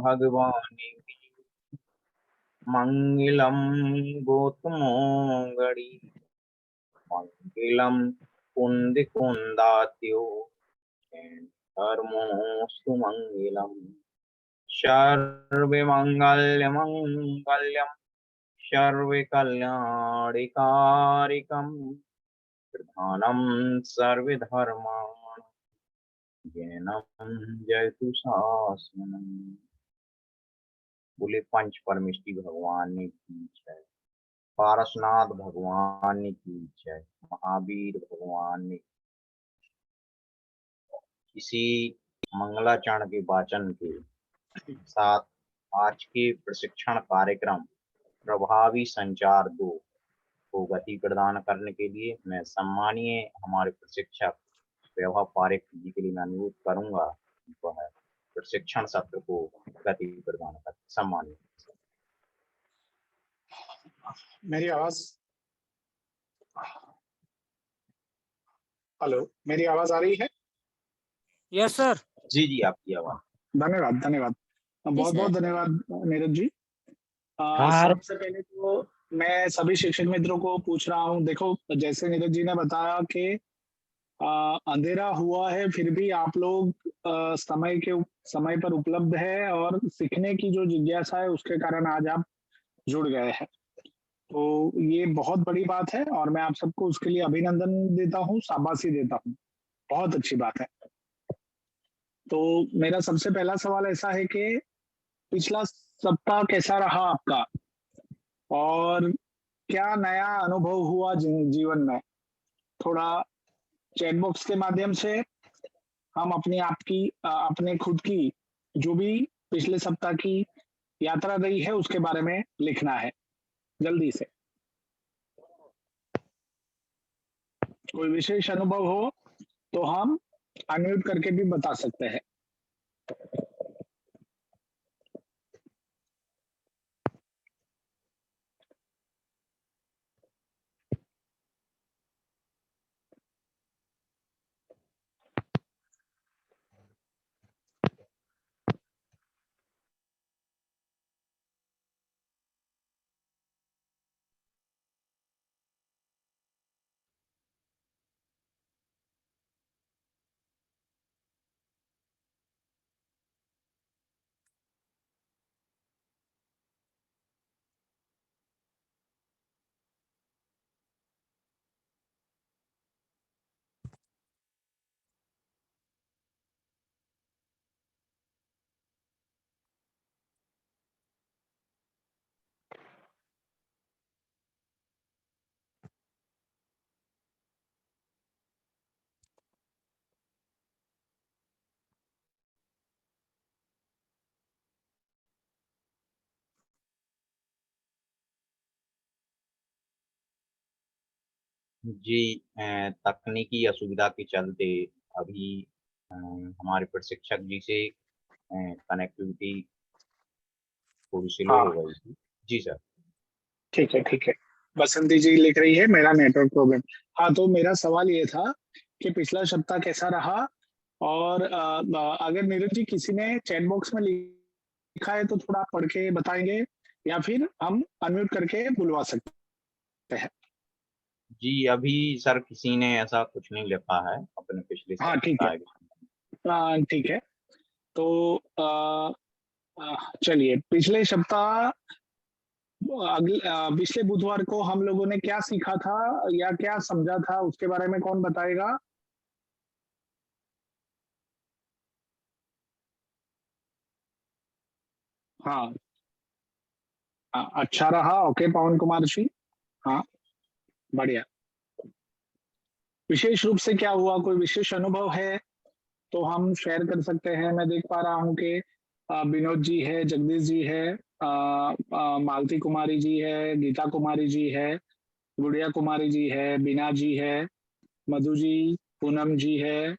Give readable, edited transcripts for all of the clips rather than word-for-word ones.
भगवान मंगलम गौतमोगड़ी मंगलम कुंद कुंदात्यो धर्मोस्तु मंगलम सर्वे मंगल्य मंगल्यम सर्वे कल्याणिकारिकम प्रधानम सर्वे धर्माणां जैनम जयतु शासनम। बोले पंच परमेष्टि भगवान की जय, पारसनाथ भगवान की जय, महावीर भगवान की। इसी मंगलाचरण के वाचन के साथ आज के प्रशिक्षण कार्यक्रम प्रभावी संचार 2 को गति प्रदान करने के लिए मैं सम्मानीय हमारे प्रशिक्षक वैभव पारेख जी के लिए मैं अनुरोध करूंगा, वह प्रशिक्षण सत्र को गति प्रदान कर। सम्मानित। मेरी आवाज, हेलो, मेरी आवाज आ रही है? Yes sir. जी जी, आपकी आवाज। धन्यवाद धन्यवाद, बहुत बहुत धन्यवाद नीरज जी। सबसे पहले तो मैं सभी शिक्षक मित्रों को पूछ रहा हूँ, देखो जैसे नीरज जी ने बताया कि अंधेरा हुआ है फिर भी आप लोग समय पर उपलब्ध है और सीखने की जो जिज्ञासा है उसके कारण आज आप जुड़ गए हैं, तो ये बहुत बड़ी बात है और मैं आप सबको उसके लिए अभिनंदन देता हूँ, शाबाशी देता हूँ, बहुत अच्छी बात है। तो मेरा सबसे पहला सवाल ऐसा है कि पिछला सप्ताह कैसा रहा आपका और क्या नया अनुभव हुआ जीवन में? थोड़ा चैट बॉक्स के माध्यम से हम अपने खुद की जो भी पिछले सप्ताह की यात्रा रही है उसके बारे में लिखना है, जल्दी से। कोई विशेष अनुभव हो तो हम अनम्यूट करके भी बता सकते हैं। जी, तकनीकी असुविधा के चलते अभी हमारे प्रशिक्षक जी से कनेक्टिविटी थोड़ी स्लो हो गई थी। जी सर। ठीक है, बसंती जी लिख रही है मेरा नेटवर्क प्रॉब्लम। हाँ, तो मेरा सवाल ये था कि पिछला सप्ताह कैसा रहा और अगर नीरज जी किसी ने चैट बॉक्स में लिखा है तो थोड़ा पढ़ के बताएंगे या फिर हम अनम्यूट करके बुलवा सकते हैं। जी, अभी सर किसी ने ऐसा कुछ नहीं लिखा है अपने पिछले हाँ ठीक है, ठीक है। तो चलिए, पिछले सप्ताह पिछले बुधवार को हम लोगों ने क्या सीखा था या क्या समझा था उसके बारे में कौन बताएगा? हाँ, अच्छा रहा। ओके पवन कुमार जी, हाँ बढ़िया। विशेष रूप से क्या हुआ, कोई विशेष अनुभव है तो हम शेयर कर सकते हैं। मैं देख पा रहा हूँ कि विनोद जी है, जगदीश जी है, मालती कुमारी जी है, गीता कुमारी जी है, गुड़िया कुमारी जी है, बीना जी है, मधु जी, पूनम जी है।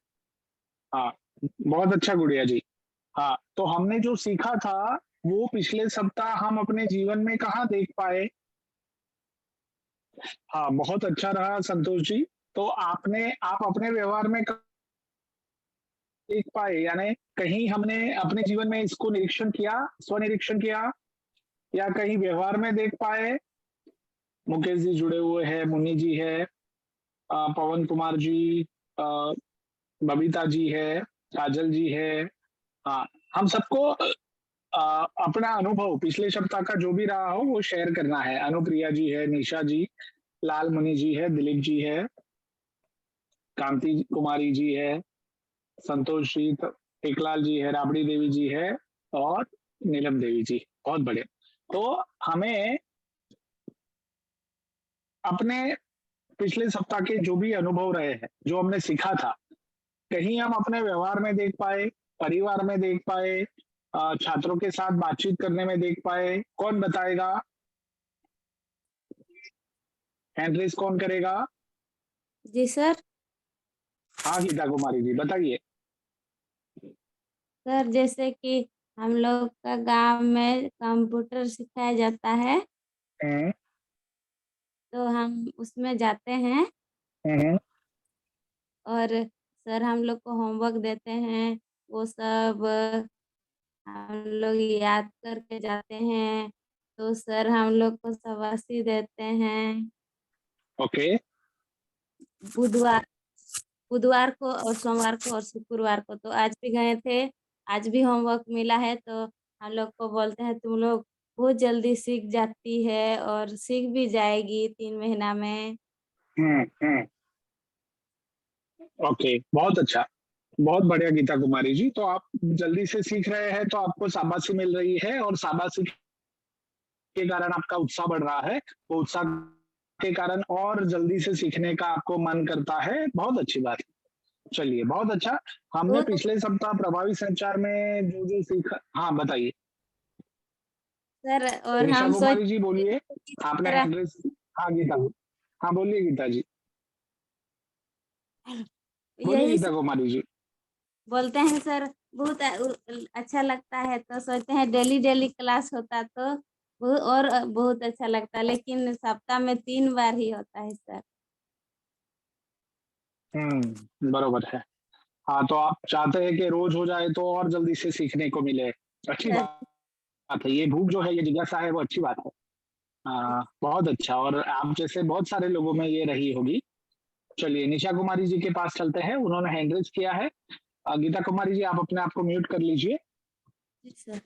हाँ, बहुत अच्छा गुड़िया जी। हाँ, तो हमने जो सीखा था वो पिछले सप्ताह हम अपने जीवन में कहाँ देख पाए? हाँ, बहुत अच्छा रहा संतोष जी। तो आप अपने व्यवहार में देख पाए, यानी कहीं हमने अपने जीवन में इसको निरीक्षण किया, स्वनिरीक्षण किया, या कहीं व्यवहार में देख पाए। मुकेश जी जुड़े हुए हैं, मुन्नी जी है, पवन कुमार जी, अ, बबीता जी है, काजल जी है। हाँ, हम सबको अपना अनुभव पिछले सप्ताह का जो भी रहा हो वो शेयर करना है। अनुप्रिया जी है, निशा जी, लाल मुनि जी है, दिलीप जी है, कांति कुमारी जी है, संतोष जी, टेकलाल जी है, राबड़ी देवी जी है, और नीलम देवी जी। बहुत बढ़िया। तो हमें अपने पिछले सप्ताह के जो भी अनुभव रहे हैं, जो हमने सीखा था, कहीं हम अपने व्यवहार में देख पाए, परिवार में देख पाए, छात्रों के साथ बातचीत करने में देख पाए। कौन बताएगा? हैंड रेस कौन करेगा? जी सर। हाँ गीता कुमारी जी बताइए। सर जैसे कि हम लोग का गांव में कंप्यूटर सिखाया जाता है, हम्म, तो हम उसमें जाते हैं हम्म, और सर हम लोग को होमवर्क देते हैं। वो सब हम लोग याद करके जाते हैं, तो सर हम लोग को शाबाशी देते हैं। ओके। बुधवार बुधवार को और सोमवार को और शुक्रवार को तो आज भी गए थे। आज भी होमवर्क मिला है, तो हम लोग को बोलते हैं तुम लोग बहुत जल्दी सीख जाती है और सीख भी जाएगी 3 महीना में। हम्म, ओके, बहुत अच्छा, बहुत बढ़िया गीता कुमारी जी। तो आप जल्दी से सीख रहे हैं, तो आपको शाबाशी मिल रही है, और शाबाशी के कारण आपका उत्साह बढ़ रहा है। वो उत्साह के कारण और जल्दी से सीखने का आपको मन करता है। बहुत अच्छी बात है। चलिए, बहुत अच्छा। हमने बहुत पिछले सप्ताह प्रभावी संचार में जो जो सीखा, हाँ बताइए। सर और निशा हम सोच कुमारी जी बोलिए। आपने तरह एड्रेस, हाँ गीता, हाँ बोलिए गीता जी, बोलिए यही गीता कुमारी जी। बोलते हैं सर। बहुत अच्छा लगता है, तो सोचते हैं डेली डेली क्लास होता तो बहुत अच्छा लगता, लेकिन सप्ताह में 3 बार ही होता है सर। बरोबर है। हाँ, तो आप चाहते हैं कि रोज हो जाए तो और जल्दी से सीखने को मिले। अच्छी बात है, ये भूख जो है, ये जिज्ञासा है, वो अच्छी बात है। बहुत अच्छा, और आप जैसे बहुत सारे लोगों में ये रही होगी। चलिए, निशा कुमारी जी के पास चलते हैं, उन्होंने हैंड रेज किया है। गीता कुमारी जी, आप अपने आप को म्यूट कर लीजिए। जी सर।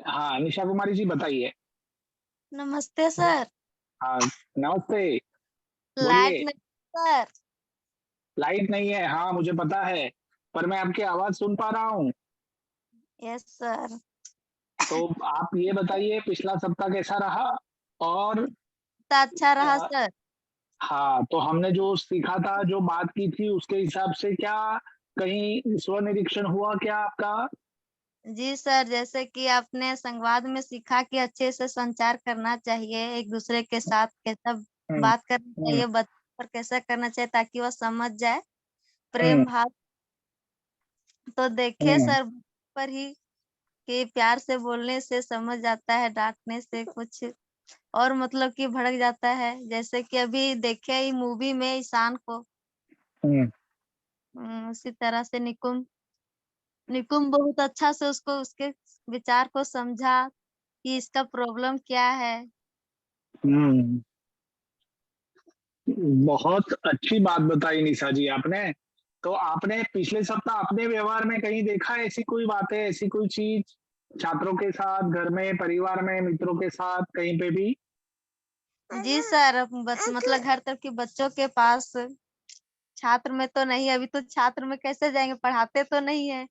हाँ, निशा कुमारी जी बताइए। नमस्ते सर। हाँ, नमस्ते, लाइट बोलिए। नहीं सर। लाइट नहीं है, हाँ मुझे पता है, पर मैं आपकी आवाज सुन पा रहा हूँ। Yes sir. तो आप ये बताइए, पिछला सप्ताह कैसा रहा? और तो अच्छा रहा अ, सर। हाँ, तो हमने जो सीखा था, जो बात की थी, उसके हिसाब से क्या कहीं स्वनिरीक्षण हुआ क्या आपका? जी सर, जैसे कि आपने संवाद में सीखा कि अच्छे से संचार करना चाहिए, एक दूसरे के साथ कैसा हम्म, बात करनी हम्म, चाहिए, पर कैसा करना चाहिए ताकि वह समझ जाए, हम्म, प्रेम भाव। तो देखे हम्म, सर पर ही कि प्यार से बोलने से समझ जाता है, डांटने से कुछ और मतलब कि भड़क जाता है। जैसे कि अभी देखे ही मूवी में ईशान को, हम्म, उसी तरह से निकुंभ निकुंभ बहुत अच्छा से उसको उसके विचार को समझा कि इसका प्रॉब्लम क्या है। हम्म। बहुत अच्छी बात बताई निशा जी आपने। तो आपने पिछले सप्ताह अपने व्यवहार में कहीं देखा है ऐसी कोई बातें, ऐसी कोई चीज, छात्रों के साथ, घर में, परिवार में, मित्रों के साथ, कहीं पे भी? जी सर, मतलब घर तक के बच्चों के पास, छात्र में तो नहीं, अभी तो छात्र में कैसे जाएंगे, पढ़ाते तो नहीं है।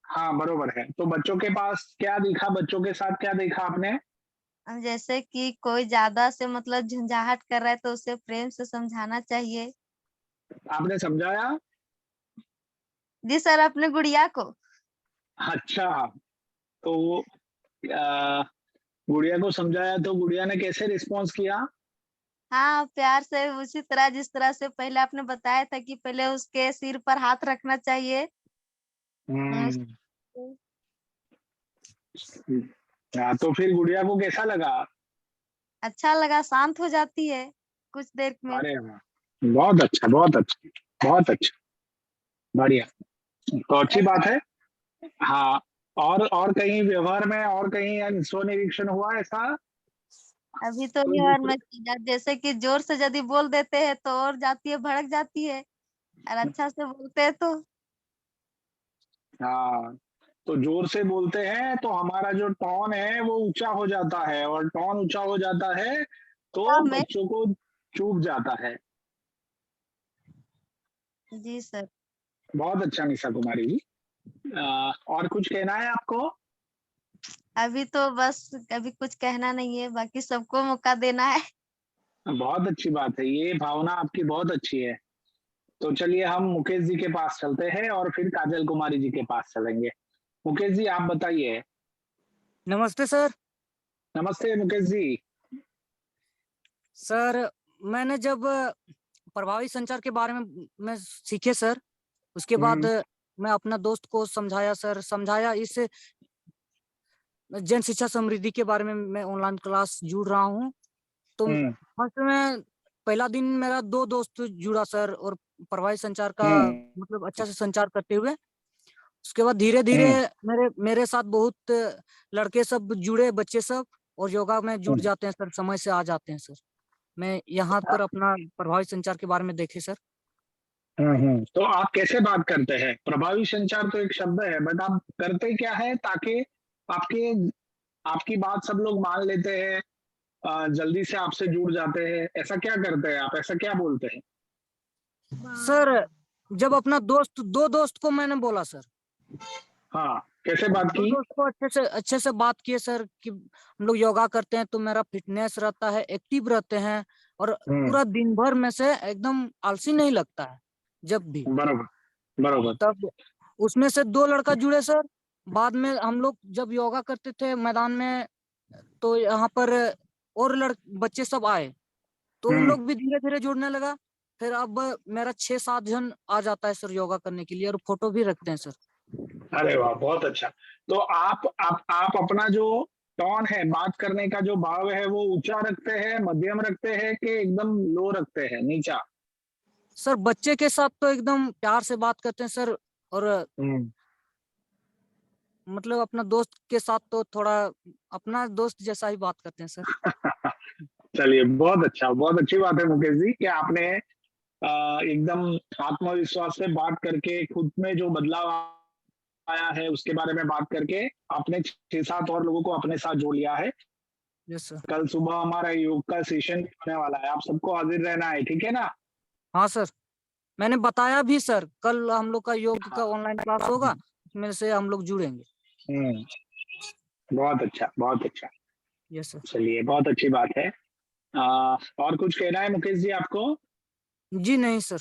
हाँ बरोबर है। तो बच्चों के पास क्या दिखा, बच्चों के साथ क्या देखा आपने? जैसे कि कोई ज्यादा से मतलब झंझाहट कर रहा है तो उसे प्रेम से समझाना चाहिए। आपने समझाया? जी सर, अपने गुड़िया को। अच्छा, तो अ, गुड़िया को समझाया, तो गुड़िया ने कैसे रिस्पॉन्स किया? हाँ, प्यार से, उसी तरह जिस तरह से पहले आपने बताया था कि पहले उसके सिर पर हाथ रखना चाहिए। हम्म। तो फिर गुड़िया को कैसा लगा? अच्छा लगा, शांत हो जाती है कुछ देर में। अरे वाह, बहुत अच्छा, बहुत अच्छा, बहुत अच्छा, बढ़िया। तो अच्छी बात है। हाँ, और कहीं व्यवहार में और कहीं स्वनिरीक्षण हुआ ऐसा? अभी तो कोई व्यवहार में दूसरे किया, जैसे कि जोर से यदि बोल देते हैं तो और जाती है, भड़क जाती है, और अच्छा से बोलते हैं तो हाँ, तो जोर से बोलते हैं तो हमारा जो टोन है वो ऊंचा हो जाता है, और टोन ऊंचा हो जाता है तो में। बच्चों को चूक जाता है। जी सर। बहुत अच्छा निशा कुमारी जी। और कुछ कहना है आपको? अभी तो बस अभी कुछ कहना नहीं है, बाकी सबको मौका देना है। बहुत अच्छी बात है, ये भावना आपकी बहुत अच्छी है। तो चलिए हम मुकेश जी के पास चलते हैं और फिर काजल कुमारी जी के पास चलेंगे। मुकेश जी आप बताइए। नमस्ते सर। नमस्ते मुकेश जी। सर, मैंने जब प्रभावी संचार के बारे में मैं सीखे सर, उसके बाद हम्म मैं अपना दोस्त को समझाया सर, समझाया इस जन शिक्षा समृद्धि के बारे में मैं ऑनलाइन क्लास जुड़ रहा हूँ। तो हम्म फर्स्ट में पहला दिन मेरा 2 दोस्त जुड़ा सर, और प्रभावी संचार का हम्म मतलब अच्छा से संचार करते हुए उसके बाद धीरे धीरे हम्म मेरे मेरे साथ बहुत लड़के सब जुड़े, बच्चे सब, और योगा में जुट जाते हैं सर, समय से आ जाते हैं सर। मैं यहाँ पर अपना प्रभावी संचार के बारे में देखे सर। तो आप कैसे बात करते हैं? प्रभावी संचार तो एक शब्द है, बट आप करते क्या है ताकि आपके आपकी बात सब लोग मान लेते हैं, जल्दी से आपसे जुड़ जाते हैं? ऐसा क्या करते हैं आप, ऐसा क्या बोलते हैं? सर, जब अपना दोस्त 2 दोस्त को मैंने बोला सर, हाँ, कैसे बात 2 की? दोस्त को अच्छे से बात किए सर कि हम लोग योगा करते हैं तो मेरा फिटनेस रहता है, एक्टिव रहते हैं, और हम्म पूरा दिन भर में से एकदम आलसी नहीं लगता है जब भी। बरोबर बरोबर। तब उसमें से 2 लड़का जुड़े सर। बाद में हम लोग जब योगा करते थे मैदान में, तो यहाँ पर और बच्चे सब आए, तो उन हम्म लोग भी धीरे धीरे जुड़ने लगा। फिर अब मेरा 6-7 जन आ जाता है सर योगा करने के लिए, और फोटो भी रखते हैं सर। अरे वाह, बहुत अच्छा। तो आप अपना जो टोन है, बात करने का जो भाव है, वो ऊंचा रखते हैं, मध्यम रखते हैं कि एकदम लो रखते हैं, नीचा? सर, बच्चे के साथ तो एकदम प्यार से बात करते हैं सर, और हम्म मतलब अपना दोस्त के साथ तो थोड़ा अपना दोस्त जैसा ही बात करते हैं सर। चलिए, बहुत अच्छा, बहुत अच्छी बात है मुकेश जी कि आपने एकदम आत्मविश्वास से बात करके खुद में जो बदलाव आया है उसके बारे में बात करके आपने 6-7 और लोगों को अपने साथ जोड़ लिया है। Yes sir. कल सुबह हमारा योग का सेशन होने वाला है, आप सबको हाजिर रहना है, ठीक है ना? हाँ सर, मैंने बताया भी सर, कल हम लोग का योग का हाँ। ऑनलाइन क्लास होगा, उसमें से हम लोग जुड़ेंगे। हम्म बहुत अच्छा, बहुत अच्छा। Yes sir. चलिए, बहुत अच्छी बात है। और कुछ कहना है मुकेश जी आपको? जी नहीं सर,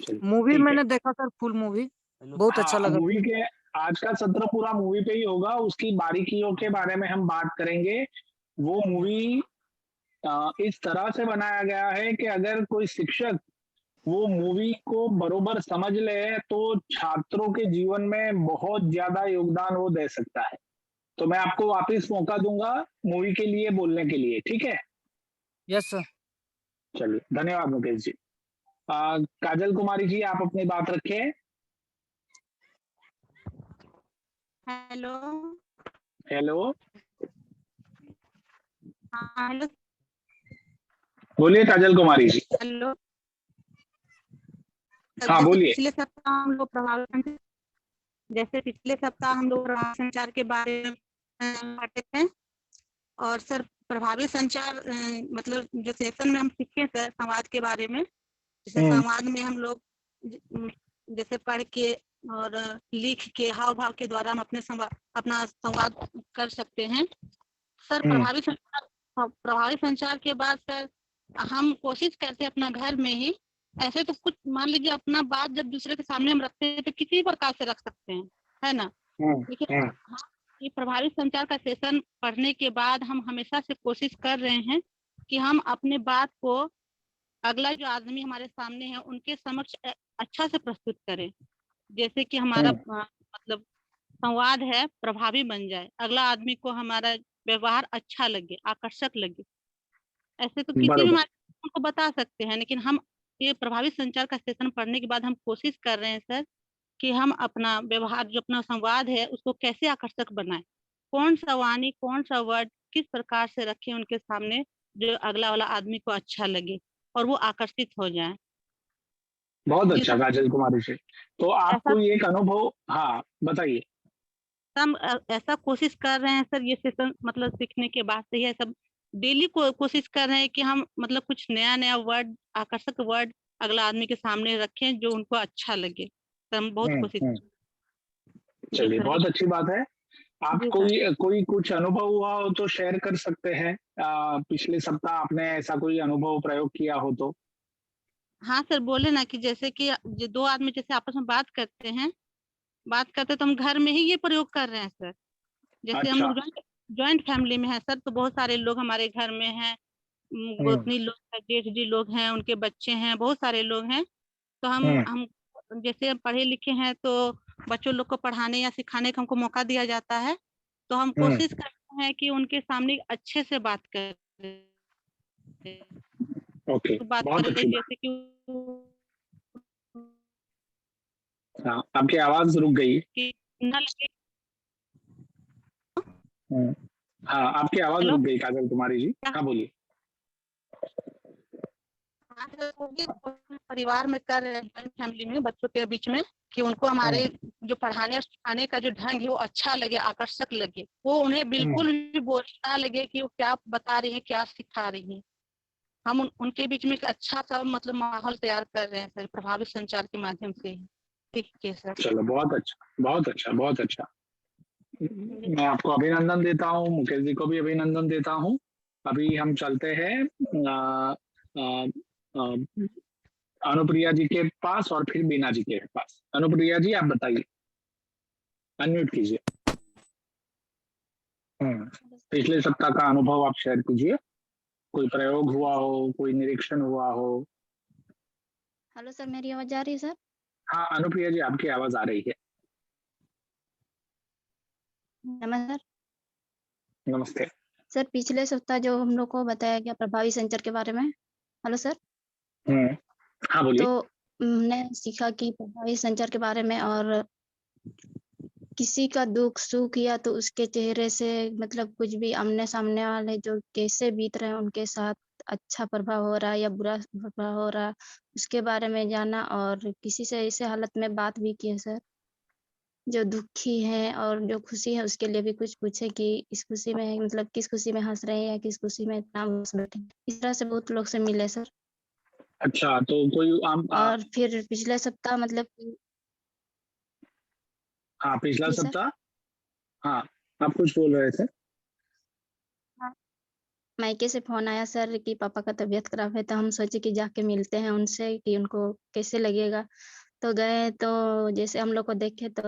चलिए, मूवी ठीक है। मैंने देखा सर, फुल मूवी बहुत अच्छा हाँ, लगा मूवी सर। के आज का सत्र पूरा मूवी पे ही होगा, उसकी बारीकियों के बारे में हम बात करेंगे। वो मूवी इस तरह से बनाया गया है कि अगर कोई शिक्षक वो मूवी को बरोबर समझ ले तो छात्रों के जीवन में बहुत ज्यादा योगदान वो दे सकता है। तो मैं आपको वापस मौका दूंगा मूवी के लिए बोलने के लिए, ठीक है? Yes sir. चलिए, धन्यवाद मुकेश जी। काजल कुमारी जी आप अपनी बात रखें। हेलो। हेलो, हाँ हेलो। बोलिए काजल कुमारी जी। हेलो। हाँ जैसे बोलिए। पिछले सप्ताह हम लोग प्रभावी संचार के बारे में पढ़े थे। और सर, प्रभावी संचार मतलब जो सेशन में हम सीखे सर संवाद के बारे में, जैसे हम्म संवाद में हम लोग जैसे पढ़ के और लिख के हाव भाव के द्वारा हम अपना संवाद कर सकते हैं सर। हम्म प्रभावी संचार के बाद सर हम कोशिश करते हैं अपना घर में ही, ऐसे तो कुछ मान लीजिए अपना बात जब दूसरे के सामने हम रखते हैं तो किसी प्रकार से रख सकते हैं, है ना? हम्म लेकिन हम्म ये प्रभावी संचार का सेशन पढ़ने के बाद हम हमेशा से कोशिश कर रहे हैं कि हम अपने बात को अगला जो आदमी हमारे सामने है उनके समक्ष अच्छा से प्रस्तुत करें, जैसे कि हमारा हम्म मतलब संवाद है प्रभावी बन जाए, अगला आदमी को हमारा व्यवहार अच्छा लगे, आकर्षक लगे। ऐसे तो किसी भी बरोबर। माध्यम को बता सकते हैं, लेकिन हम ये प्रभावी संचार का सेशन पढ़ने के बाद हम कोशिश कर रहे हैं सर कि हम अपना व्यवहार, जो अपना संवाद है, उसको कैसे आकर्षक बनाएं, कौन सा वाणी, कौन सा वर्ड किस प्रकार से रखें उनके सामने जो अगला वाला आदमी को अच्छा लगे और वो आकर्षित हो जाए। बहुत जी अच्छा सर। काजल कुमारी जी। तो आपको ऐसा ये एक अनुभव, हाँ बताइए। हम ऐसा कोशिश कर रहे हैं सर, ये सेशन मतलब सीखने के बाद से ये सब डेली कोशिश कर रहे हैं कि हम मतलब कुछ नया नया वर्ड, आकर्षक वर्ड अगला आदमी के सामने रखें जो उनको अच्छा लगे। तो हम बहुत कोशिश हम्म। जी चलिए सर। बहुत अच्छी बात है। आप जी सर। कोई कोई कुछ अनुभव हुआ हो तो शेयर कर सकते हैं। पिछले सप्ताह आपने ऐसा कोई अनुभव प्रयोग किया हो तो। हाँ सर, बोले ना कि जैसे कि जो दो आदमी जैसे आपस में बात करते तो हम घर में ही ये प्रयोग कर रहे हैं सर। जैसे हम अच्छा। लोग जॉइंट फैमिली में है सर, तो बहुत सारे लोग हमारे घर में हैं, हम्म गोतनी लोग हैं, जेठ जी लोग हैं, उनके बच्चे हैं, बहुत सारे लोग हैं। तो हम्म हम जैसे हम पढ़े लिखे हैं तो बच्चों लोग को पढ़ाने या सिखाने का हमको मौका दिया जाता है, तो हम हम्म। कोशिश करते हैं कि उनके सामने अच्छे से बात करें, ओके, बात बहुत करें अच्छी बात। जैसे कि हाँ, आपकी आवाज रुक गई। कि न लगे। हम्म। हाँ, आपकी आवाज हेलो। रुक गई काजल कुमारी जी। हाँ बोलिए। हाँ, तो वो भी परिवार में कर रहे हैं, जॉइंट फैमिली में बच्चों के बीच में, कि उनको हमारे जो पढ़ाने और सिखाने का जो ढंग है वो अच्छा लगे, आकर्षक लगे, वो उन्हें हम्म बिल्कुल भी बोलना लगे कि वो क्या बता रही है, क्या सिखा रही है। हम उनके बीच में एक अच्छा सा मतलब माहौल तैयार कर रहे हैं सर, प्रभावी संचार के माध्यम से ही। ठीक है सर। चलो बहुत अच्छा, बहुत अच्छा, बहुत अच्छा। मैं आपको अभिनंदन देता हूँ, मुकेश जी को भी अभिनंदन देता हूँ। अभी हम चलते हैं अ, अ, अनुप्रिया जी के पास और फिर बीना जी के पास। अनुप्रिया जी आप बताइए, अनम्यूट कीजिए। पिछले सप्ताह का अनुभव आप शेयर कीजिए। कोई प्रयोग हुआ हो, कोई निरीक्षण हुआ हो। हेलो सर, मेरी आवाज आ रही है सर? हाँ अनुप्रिया जी, आपकी आवाज आ रही है। नमस्कार नमस्ते। सर। पिछले सप्ताह जो हम लोग को बताया गया प्रभावी संचार के बारे में, हेलो सर, हाँ बोलिए। तो हमने सीखा कि प्रभावी संचार के बारे में, और किसी का दुख सुख या तो उसके चेहरे से मतलब कुछ भी आमने सामने वाले जो कैसे बीत रहे हैं उनके साथ अच्छा प्रभाव हो रहा है या बुरा प्रभाव हो रहा है, उसके बारे में जाना। और किसी से ऐसे हालत में बात भी की है सर, जो दुखी है और जो खुशी है उसके लिए भी कुछ पूछे कि इस खुशी में मतलब किस खुशी में हंस रहे हैं या किस खुशी में इतना हंस बैठे। इस तरह से बहुत लोग से मिले सर। अच्छा, तो कोई और फिर पिछले सप्ताह मतलब कि हाँ पिछला जी सर। सप्ताह, हाँ आप कुछ बोल रहे थे। हाँ। मायके से फोन आया सर कि पापा का तबीयत खराब है, तो हम सोचे कि जाके मिलते हैं उनसे कि उनको कैसे लगेगा। तो गए, तो जैसे हम लोग को देखे तो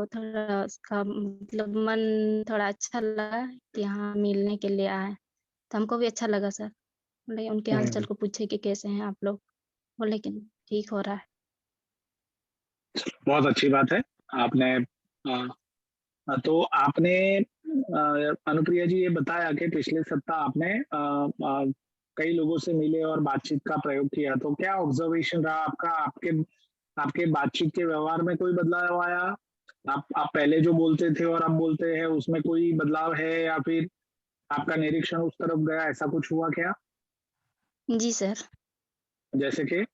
थोड़ा उसका मतलब मन थोड़ा अच्छा लगा कि हाँ मिलने के लिए आए। तो हमको भी अच्छा लगा सर। बोले उनके हालचाल को पूछे कि कैसे हैं आप लोग, बोले कि ठीक हो रहा है। बहुत अच्छी बात है। आपने तो आपने अनुप्रिया जी ये बताया कि पिछले सप्ताह आपने कई लोगों से मिले और बातचीत का प्रयोग किया, तो क्या ऑब्जर्वेशन रहा आपका? आपके आपके बातचीत के व्यवहार में कोई बदलाव आया? आप पहले जो बोलते थे और अब बोलते हैं उसमें कोई बदलाव है, या फिर आपका निरीक्षण उस तरफ गया, ऐसा कुछ हुआ क्या? जी सर। जैसे कि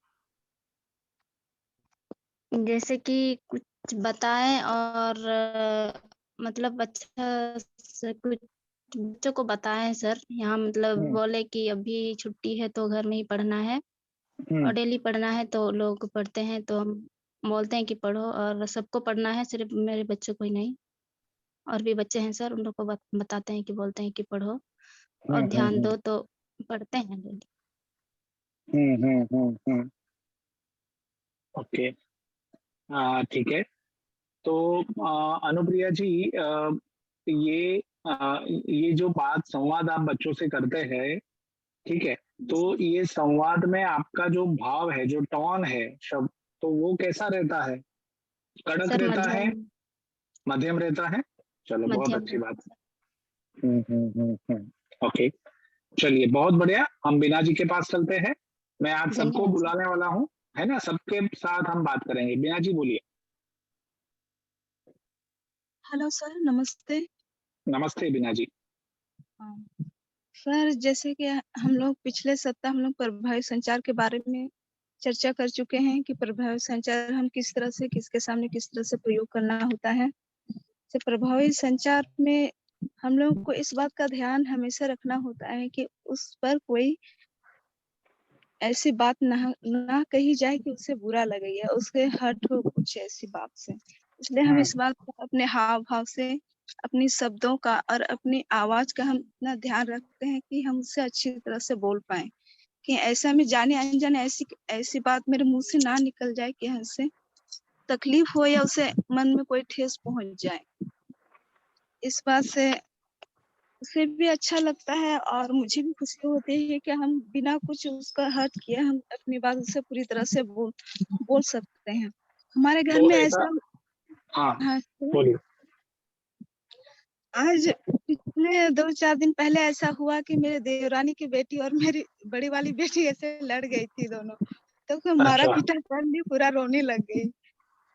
जैसे कि कुछ बताएं और मतलब अच्छा से कुछ बच्चों को बताएं सर। यहाँ मतलब हम्म बोले कि अभी छुट्टी है तो घर में ही पढ़ना है, हम्म और डेली पढ़ना है, तो लोग पढ़ते हैं तो हम बोलते हैं कि पढ़ो, और सबको पढ़ना है, सिर्फ मेरे बच्चों को ही नहीं। और भी बच्चे हैं सर, उन लोग को बताते हैं कि बोलते हैं कि पढ़ो और ध्यान हम्म दो, तो पढ़ते हैं डेली। ओके, ठीक है। तो अनुप्रिया जी, ये ये जो बात संवाद आप बच्चों से करते हैं, ठीक है, जी तो सर। ये संवाद में आपका जो भाव है, जो टोन है शब्द, तो वो कैसा रहता है? कड़क सर रहता है, मध्यम। मध्यम रहता है? चलो बहुत मध्यम अच्छी बात। रहता है ओके, चलिए बहुत बढ़िया। हम बीना जी के पास चलते हैं। मैं आज सर। सबको धन्यवाद सर। बुलाने वाला हूँ, है ना, सबके साथ हम बात करेंगे। बीना जी बोलिए। हेलो सर, नमस्ते। नमस्ते बीना जी। सर, जैसे कि हम लोग पिछले सप्ताह हम लोग प्रभावी संचार के बारे में चर्चा कर चुके हैं कि प्रभावी संचार हम किस तरह से किसके सामने किस तरह से प्रयोग करना होता है। तो प्रभावी संचार में हम लोग को इस बात का ध्यान हमेशा रखना होता है कि उस पर कोई ऐसी बात ना कही जाए कि उसे बुरा लगे या उसके हर्ट हो कुछ ऐसी बात से। इसलिए हम इस बात को अपने हाव-भाव से, अपनी शब्दों का और अपनी आवाज़ का हम इतना ध्यान रखते हैं कि हम उससे अच्छी तरह से बोल पाएँ, कि ऐसा में जाने-अनजाने ऐसी बात मेरे मुँह से ना निकल जाए कि हमसे तकलीफ हो या उसे मन में कोई ठेस पहुँच जाए। इस बात से उसे भी अच्छा लगता है और मुझे भी खुशी होती है कि हम बिना कुछ उसका हर्ट किए हम अपनी बात उससे पूरी तरह से बोल सकते हैं। हमारे घर तो में ऐसा, ऐसा हाँ हाँ, तो बोलिए। आज पिछले 2-4 दिन पहले ऐसा हुआ कि मेरे देवरानी की बेटी और मेरी बड़ी वाली बेटी ऐसे लड़ गई थी दोनों। तो फिर अच्छा, मारा-पीटा कर ली, पूरा रोने लग गई।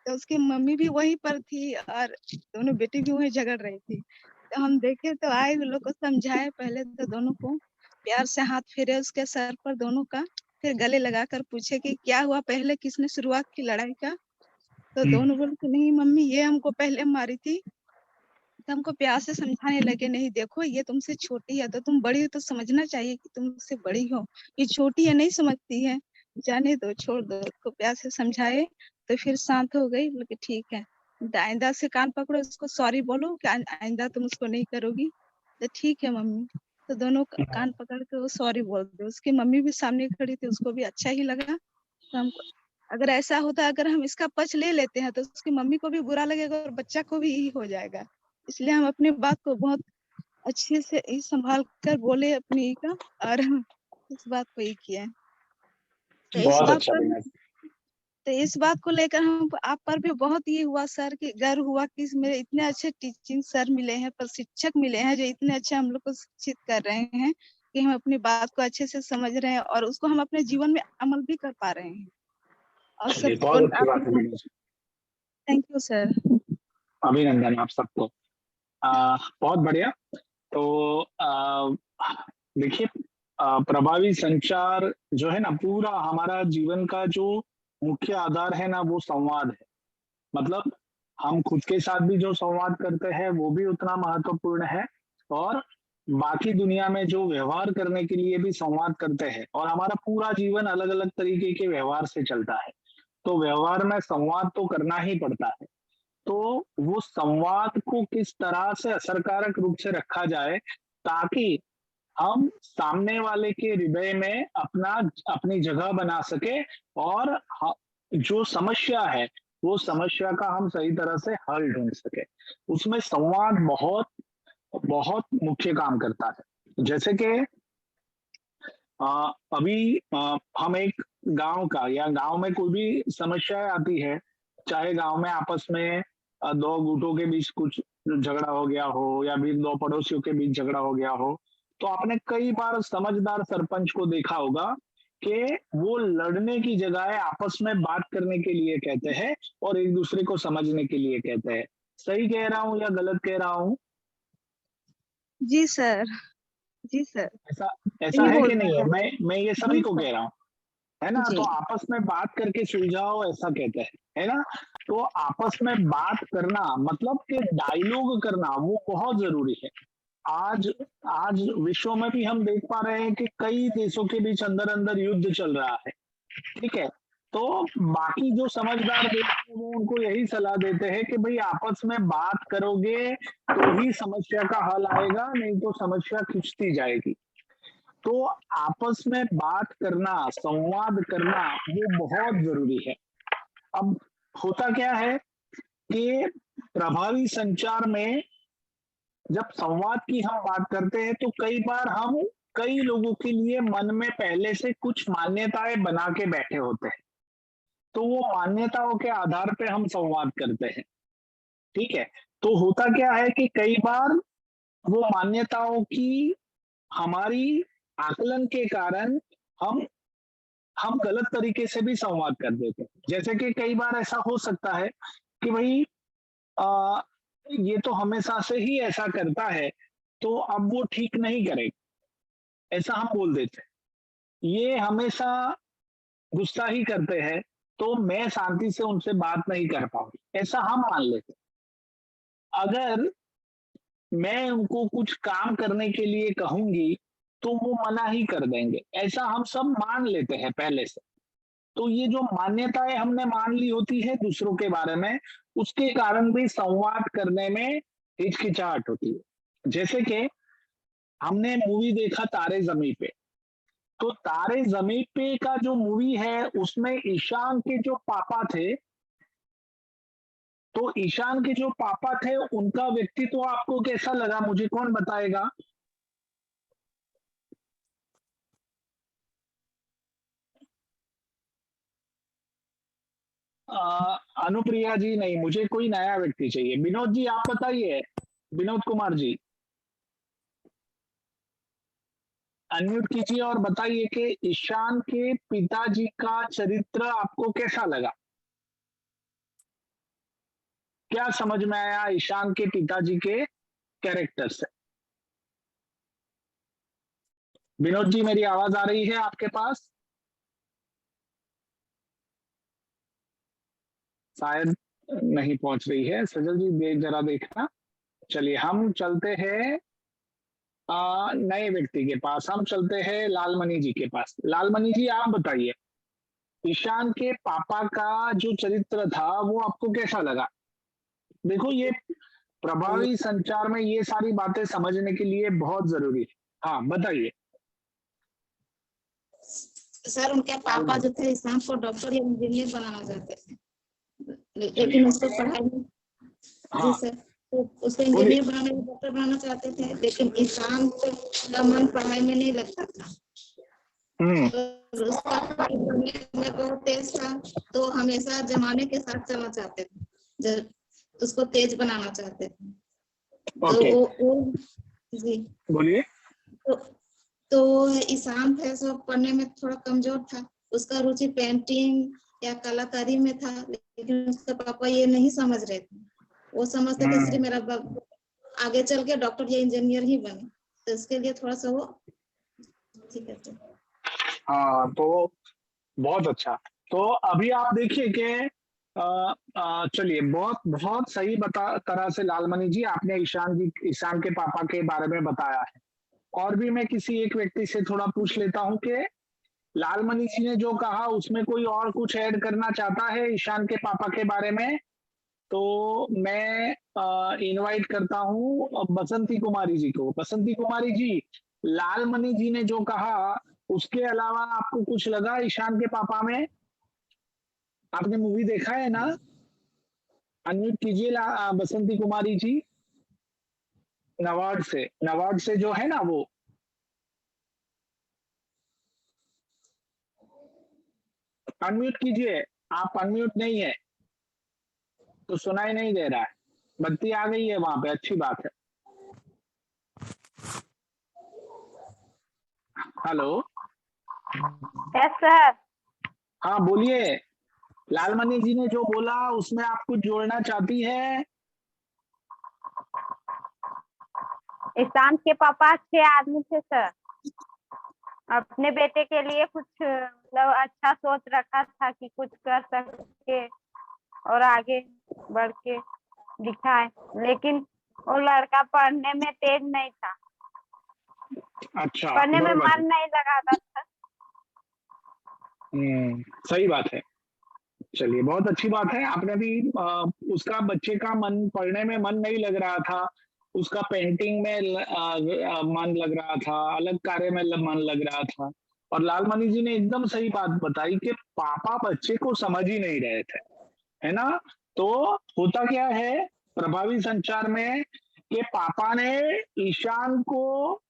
तो उसकी मम्मी भी वहीं पर थी और दोनों बेटी भी वहीं झगड़ रही थी। तो हम देखे तो आए, उन लोग को समझाए, पहले तो दोनों को प्यार से हाथ फेरे उसके सर पर दोनों का, फिर गले लगाकर पूछे कि क्या हुआ, पहले किसने शुरुआत की लड़ाई का? तो दोनों बोले कि नहीं मम्मी, ये हमको पहले मारी थी। तो हमको प्यार से समझाने लगे, नहीं देखो ये तुमसे छोटी है तो तुम बड़ी हो तो समझना चाहिए कि तुम उससे बड़ी हो। ये छोटी है, नहीं समझती है, जाने दो, छोड़ दो। उसको प्यार से समझाए तो फिर शांत हो गई। बोले कि ठीक है, आइंदा से कान पकड़ो, उसको सॉरी बोलो कि आइंदा तुम उसको नहीं करोगी। तो ठीक है मम्मी। तो दोनों कान पकड़ के वो सॉरी बोल दे। उसकी मम्मी भी सामने खड़ी थी, उसको भी अच्छा ही लगा। तो हमको अगर ऐसा होता, अगर हम इसका पक्ष ले लेते हैं तो उसकी मम्मी को भी बुरा लगेगा और बच्चा को भी यही हो जाएगा। इसलिए हम अपनी बात को बहुत अच्छे से ही संभाल कर बोले अपनी का और इस बात को ही किया। तो इस बहुत बात अच्छा पर बीना जी। तो इस बात को लेकर हम आप पर भी बहुत ये हुआ सर कि गर्व हुआ कि मेरे इतने अच्छे टीचिंग सर मिले हैं, प्रशिक्षक मिले हैं जो इतने अच्छे हम लोग को शिक्षित कर रहे हैं कि हम अपनी बात को अच्छे से समझ रहे हैं और उसको हम अपने जीवन में अमल भी कर पा रहे हैं। और चलिए, सबको बहुत अच्छी बात है Bina ji. Thank you sir. अभिनंदन आप सबको। बहुत बढ़िया। तो देखिए, प्रभावी संचार जो है ना, पूरा हमारा जीवन का जो मुख्य आधार है ना, वो संवाद है। मतलब हम खुद के साथ भी जो संवाद करते हैं वो भी उतना महत्वपूर्ण है, और बाकी दुनिया में जो व्यवहार करने के लिए भी संवाद करते हैं, और हमारा पूरा जीवन अलग अलग तरीके के व्यवहार से चलता है। तो व्यवहार में संवाद तो करना ही पड़ता है। तो वो संवाद को किस तरह से असरकारक रूप से रखा जाए ताकि हम सामने वाले के हृदय में अपनी जगह बना सके, और जो समस्या है वो समस्या का हम सही तरह से हल ढूंढ सके। उसमें संवाद बहुत बहुत मुख्य काम करता है। जैसे कि अभी हम एक गांव का, या गांव में कोई भी समस्या आती है, चाहे गांव में आपस में दो गुटों के बीच कुछ झगड़ा हो गया हो, या फिर दो पड़ोसियों के बीच झगड़ा हो गया हो, तो आपने कई बार समझदार सरपंच को देखा होगा कि वो लड़ने की जगह आपस में बात करने के लिए कहते हैं और एक दूसरे को समझने के लिए कहते हैं। सही कह रहा हूँ या गलत कह रहा हूँ? जी सर। जी सर। ऐसा ऐसा सही है बोल कि नहीं रहे है? हैं। मैं ये सभी जी को सर। कह रहा हूँ, है ना? जी। तो आपस में बात करके सुलझाओ, ऐसा कहते हैं, है ना? तो आपस में बात करना मतलब कि डायलॉग करना वो बहुत जरूरी है। आज आज विश्व में भी हम देख पा रहे हैं कि कई देशों के बीच अंदर अंदर युद्ध चल रहा है, ठीक है? तो बाकी जो समझदार देश हैं वो उनको यही सलाह देते हैं कि भाई आपस में बात करोगे तो ही समस्या का हल आएगा, नहीं तो समस्या खिंचती जाएगी। तो आपस में बात करना, संवाद करना वो बहुत जरूरी है। अब होता क्या है कि प्रभावी संचार में जब संवाद की हम बात करते हैं तो कई बार हम कई लोगों के लिए मन में पहले से कुछ मान्यताएं बना के बैठे होते हैं, तो वो मान्यताओं के आधार पे हम संवाद करते हैं, ठीक है? तो होता क्या है कि कई बार वो मान्यताओं की हमारी आकलन के कारण हम गलत तरीके से भी संवाद कर देते हैं। जैसे कि कई बार ऐसा हो सकता है कि भाई ये तो हमेशा से ही ऐसा करता है, तो अब वो ठीक नहीं करेगा, ऐसा हम बोल देते हैं। ये हमेशा गुस्सा ही करते हैं, तो मैं शांति से उनसे बात नहीं कर पाऊंगी, ऐसा हम मान लेते हैं। अगर मैं उनको कुछ काम करने के लिए कहूंगी तो वो मना ही कर देंगे, ऐसा हम सब मान लेते हैं पहले से। तो ये जो मान्यताएं हमने मान ली होती है दूसरों के बारे में, उसके कारण भी संवाद करने में हिचकिचाहट होती है। जैसे कि हमने मूवी देखा तारे जमीन पे, तो तारे जमीन पे का जो मूवी है उसमें ईशान के जो पापा थे, तो ईशान के जो पापा थे उनका व्यक्तित्व आपको कैसा लगा, मुझे कौन बताएगा? अनुप्रिया जी नहीं, मुझे कोई नया व्यक्ति चाहिए। विनोद जी आप बताइए, विनोद कुमार जी अनम्यूट कीजिए और बताइए कि ईशान के पिताजी का चरित्र आपको कैसा लगा, क्या समझ में आया ईशान के पिताजी के कैरेक्टर से? विनोद जी मेरी आवाज आ रही है आपके पास? शायद नहीं पहुंच रही है। सजल जी जरा देखना। चलिए हम चलते हैं नए व्यक्ति के पास, हम चलते हैं लालमणि जी के पास। लालमणि जी आप बताइए, ईशान के पापा का जो चरित्र था वो आपको कैसा लगा? देखो ये प्रभावी संचार में ये सारी बातें समझने के लिए बहुत जरूरी है। हाँ बताइए। सर उनके पापा जो थे ईशान को डॉक्टर या इंजीनियर बनाना चाहते थे, लेकिन उसको पढ़ाई में जी सर, तो उसको इंजीनियर बनाने डॉक्टर बनाना चाहते थे, लेकिन ईशान का मन पढ़ाई में नहीं लगता था। उसका बहुत तेज था, तो हमेशा जमाने के साथ चलना चाहते थे, जब उसको तेज बनाना चाहते थे। तो वो जी बोलिए। तो ईशान थे सो पढ़ने में थोड़ा कमजोर था, उसका रुचि पेंटिंग या कलाकारी में था, लेकिन उसके पापा ये नहीं समझ रहे थे। वो समझते थे सिर्फ मेरा आगे चल के डॉक्टर या इंजीनियर ही बने, तो इसके लिए थोड़ा सा वो ठीक है। हाँ तो बहुत अच्छा। तो अभी आप देखिए कि चलिए बहुत सही तरह से लालमणि जी आपने ईशान के पापा के बारे में बताया है। और भी मैं किसी एक व्यक्ति से थोड़ा पूछ लेता हूं कि लालमणि जी ने जो कहा उसमें कोई और कुछ ऐड करना चाहता है ईशान के पापा के बारे में? तो मैं इनवाइट करता हूं बसंती कुमारी जी को। बसंती कुमारी जी, लालमणि जी ने जो कहा उसके अलावा आपको कुछ लगा ईशान के पापा में? आपने मूवी देखा है ना? अनम्यूट कीजिए बसंती कुमारी जी, नवाड से जो है ना वो। अनम्यूट कीजिए, आप अनम्यूट नहीं है तो सुनाई नहीं दे रहा है। बत्ती आ गई है वहां पे, अच्छी बात है। Hello yes sir. हाँ बोलिए। लालमणि जी ने जो बोला उसमें आप कुछ जोड़ना चाहती है? ईशान के पापा अच्छे आदमी थे सर, अपने बेटे के लिए कुछ मतलब अच्छा सोच रखा था कि कुछ कर सके और आगे बढ़ के दिखाए, लेकिन वो लड़का पढ़ने में तेज नहीं था। अच्छा, पढ़ने में मन नहीं लगाता था। सही बात है। चलिए बहुत अच्छी बात है। आपने भी उसका बच्चे का मन पढ़ने में मन नहीं लग रहा था, उसका पेंटिंग में मन लग रहा था, अलग कार्य में मन लग रहा था। और लालमणि जी ने एकदम सही बात बताई कि पापा बच्चे को समझ ही नहीं रहे थे, है ना? तो होता क्या है प्रभावी संचार में कि पापा ने ईशान को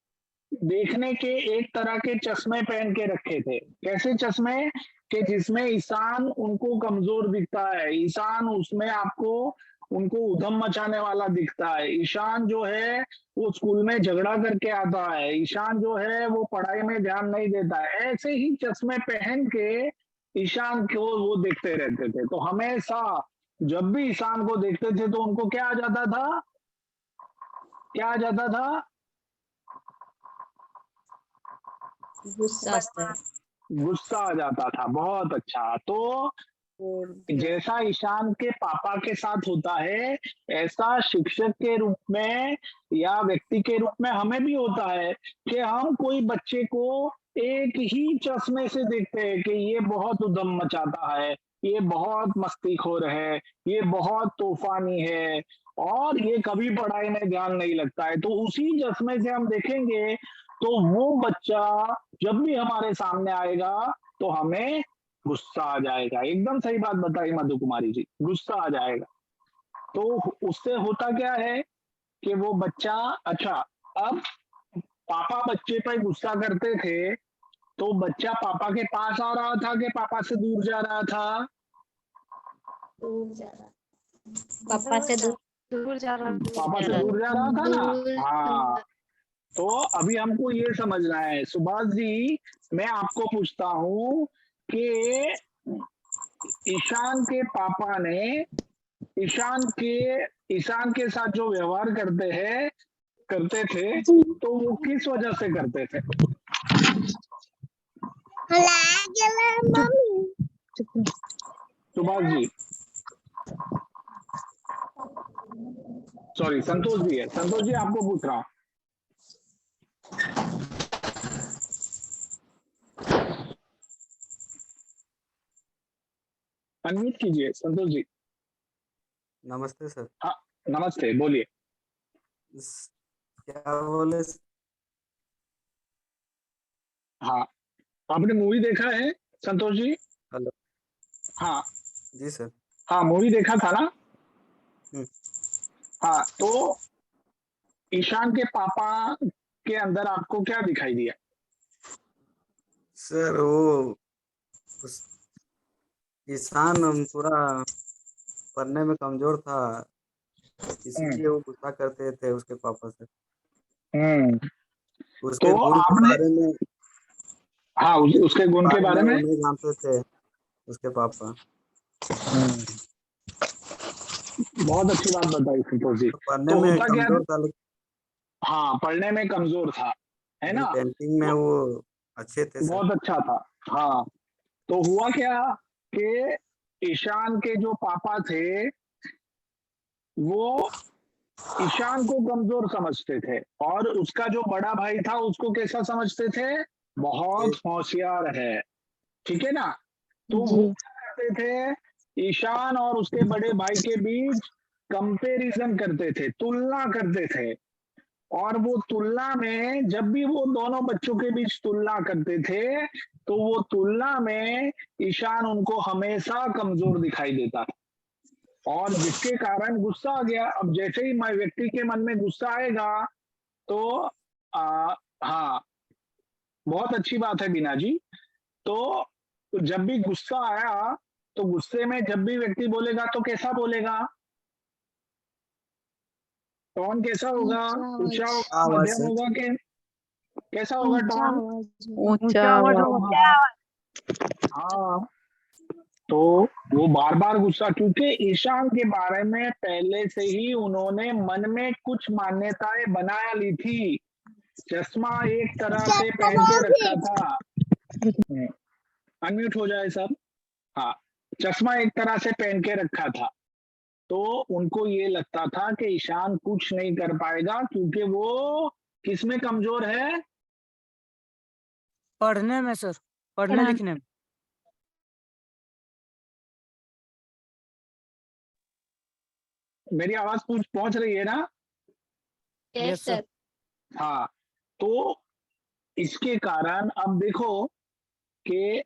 देखने के एक तरह के चश्मे पहन के रखे थे। कैसे चश्मे? कि जिसमें ईशान उनको कमजोर दिखता है, ईशान उसमें आपको उनको उधम मचाने वाला दिखता है, ईशान जो है वो स्कूल में झगड़ा करके आता है, ईशान जो है वो पढ़ाई में ध्यान नहीं देता है। ऐसे ही चश्मे पहन के ईशान को वो देखते रहते थे। तो हमेशा जब भी ईशान को देखते थे तो उनको क्या आ जाता था, क्या आ जाता था? गुस्सा गुस्सा आ जाता था। बहुत अच्छा। तो जैसा ईशान के पापा के साथ होता है, ऐसा शिक्षक के रूप में या व्यक्ति के रूप में हमें भी होता है कि हम कोई बच्चे को एक ही चश्मे से देखते हैं कि ये बहुत उधम मचाता है, ये बहुत मस्तीखोर है, ये बहुत तूफानी है और ये कभी पढ़ाई में ध्यान नहीं लगता है। तो उसी चश्मे से हम देखेंगे तो वो बच्चा जब भी हमारे सामने आएगा तो हमें गुस्सा आ जाएगा। एकदम सही बात बताई मधु कुमारी जी, गुस्सा आ जाएगा। तो उससे होता क्या है कि वो बच्चा, अच्छा अब पापा बच्चे पर गुस्सा करते थे तो बच्चा पापा के पास आ रहा था कि पापा से दूर जा रहा था? पापा से दूर दूर जा रहा पापा से दूर जा रहा था ना। हाँ, तो अभी हमको ये समझना है। सुभाष जी, मैं आपको पूछता हूँ कि ईशान के पापा ने ईशान के साथ जो व्यवहार करते थे तो वो किस वजह से करते थे? सुभाष जी, सॉरी संतोष जी है। संतोष जी आपको पूछ रहा हूँ। अनम्यूट कीजिए संतोष जी। नमस्ते सर। हाँ नमस्ते, बोलिए। क्या बोले? हाँ, आपने मूवी देखा है संतोष जी? हेलो। हाँ जी सर। हाँ, मूवी देखा था ना? हाँ, तो ईशान के पापा के अंदर आपको क्या दिखाई दिया? सर वो ईशान पूरा पढ़ने में कमजोर था, इसीलिए वो गुस्सा करते थे उसके पापा से। उसके तो गुण के आपने, बारे में, हाँ उसके गुण के बारे में वो नहीं जानते थे उसके पापा। बहुत अच्छी बात बताई संतोष जी। पढ़ने तो में होता क्या, कमजोर था, हाँ पढ़ने में कमजोर था, है लेकिन ना? पेंटिंग में वो अच्छे थे सर। बहुत अच्छा था। हाँ, तो हुआ क्या कि ईशान के जो पापा थे वो ईशान को कमजोर समझते थे और उसका जो बड़ा भाई था उसको कैसा समझते थे? बहुत होशियार है, ठीक है ना? तो वो क्या करते थे, ईशान और उसके बड़े भाई के बीच कंपैरिजन करते थे, तुलना करते थे। और वो तुलना में, जब भी वो दोनों बच्चों के बीच तुलना करते थे तो वो तुलना में ईशान उनको हमेशा कमजोर दिखाई देता था और जिसके कारण गुस्सा आ गया। अब जैसे ही व्यक्ति के मन में गुस्सा आएगा तो हाँ, बहुत अच्छी बात है बीना जी। तो जब भी गुस्सा आया तो गुस्से में जब भी व्यक्ति बोलेगा तो कैसा बोलेगा? टोन कैसा होगा? ऊंचा होगा, मध्यम होगा कि कैसा होगा टोन? ऊंचा आवाज होगा। हाँ, तो वो बार बार गुस्सा, क्योंकि ईशान के बारे में पहले से ही उन्होंने मन में कुछ मान्यताएं बना ली थी। चश्मा एक तरह से पहन के रखा था। अनम्यूट हो जाए सब। हाँ, चश्मा एक तरह से पहन के रखा था तो उनको ये लगता था कि ईशान कुछ नहीं कर पाएगा क्योंकि वो किसमें कमजोर है? पढ़ने में सर, पढ़ने लिखने में। मेरी आवाज पहुंच रही है ना? Yes sir. हाँ, तो इसके कारण अब देखो कि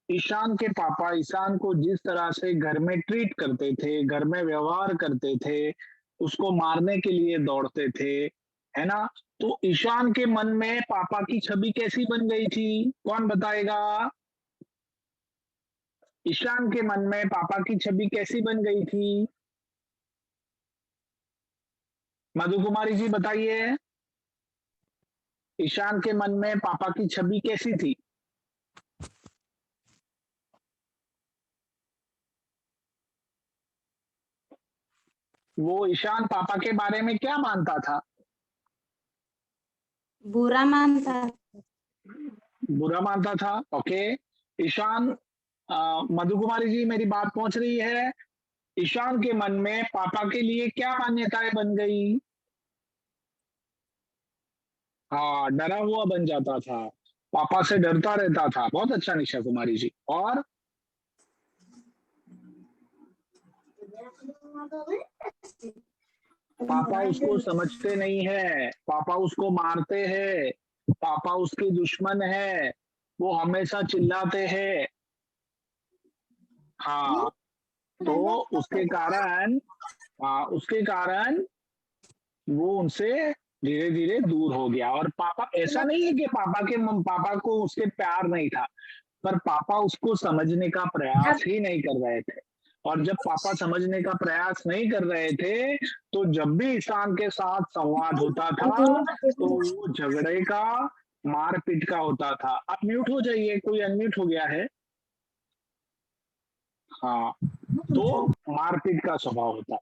ईशान के पापा ईशान को जिस तरह से घर में ट्रीट करते थे, घर में व्यवहार करते थे, उसको मारने के लिए दौड़ते थे, है ना? तो ईशान के मन में पापा की छवि कैसी बन गई थी? कौन बताएगा? ईशान के मन में पापा की छवि कैसी बन गई थी? मधु कुमारी जी बताइए, ईशान के मन में पापा की छवि कैसी थी? वो ईशान पापा के बारे में क्या मानता था? बुरा मानता। बुरा मानता था। ओके। ईशान, मधु कुमारी जी मेरी बात पहुंच रही है? ईशान के मन में पापा के लिए क्या मान्यताएं बन गई? हाँ, डरा हुआ बन जाता था, पापा से डरता रहता था। बहुत अच्छा निशा कुमारी जी। और पापा उसको समझते नहीं है, पापा उसको मारते हैं, पापा उसके दुश्मन है, वो हमेशा चिल्लाते हैं। हाँ, तो उसके कारण वो उनसे धीरे धीरे दूर हो गया। और पापा, ऐसा नहीं है कि पापा को उसके प्यार नहीं था, पर पापा उसको समझने का प्रयास ही नहीं कर रहे थे। और जब पापा समझने का प्रयास नहीं कर रहे थे, तो जब भी ईशान के साथ संवाद होता था तो वो झगड़े का, मारपीट का होता था। आप म्यूट हो जाइए, कोई अनम्यूट हो गया है। हाँ, तो मारपीट का स्वभाव होता है।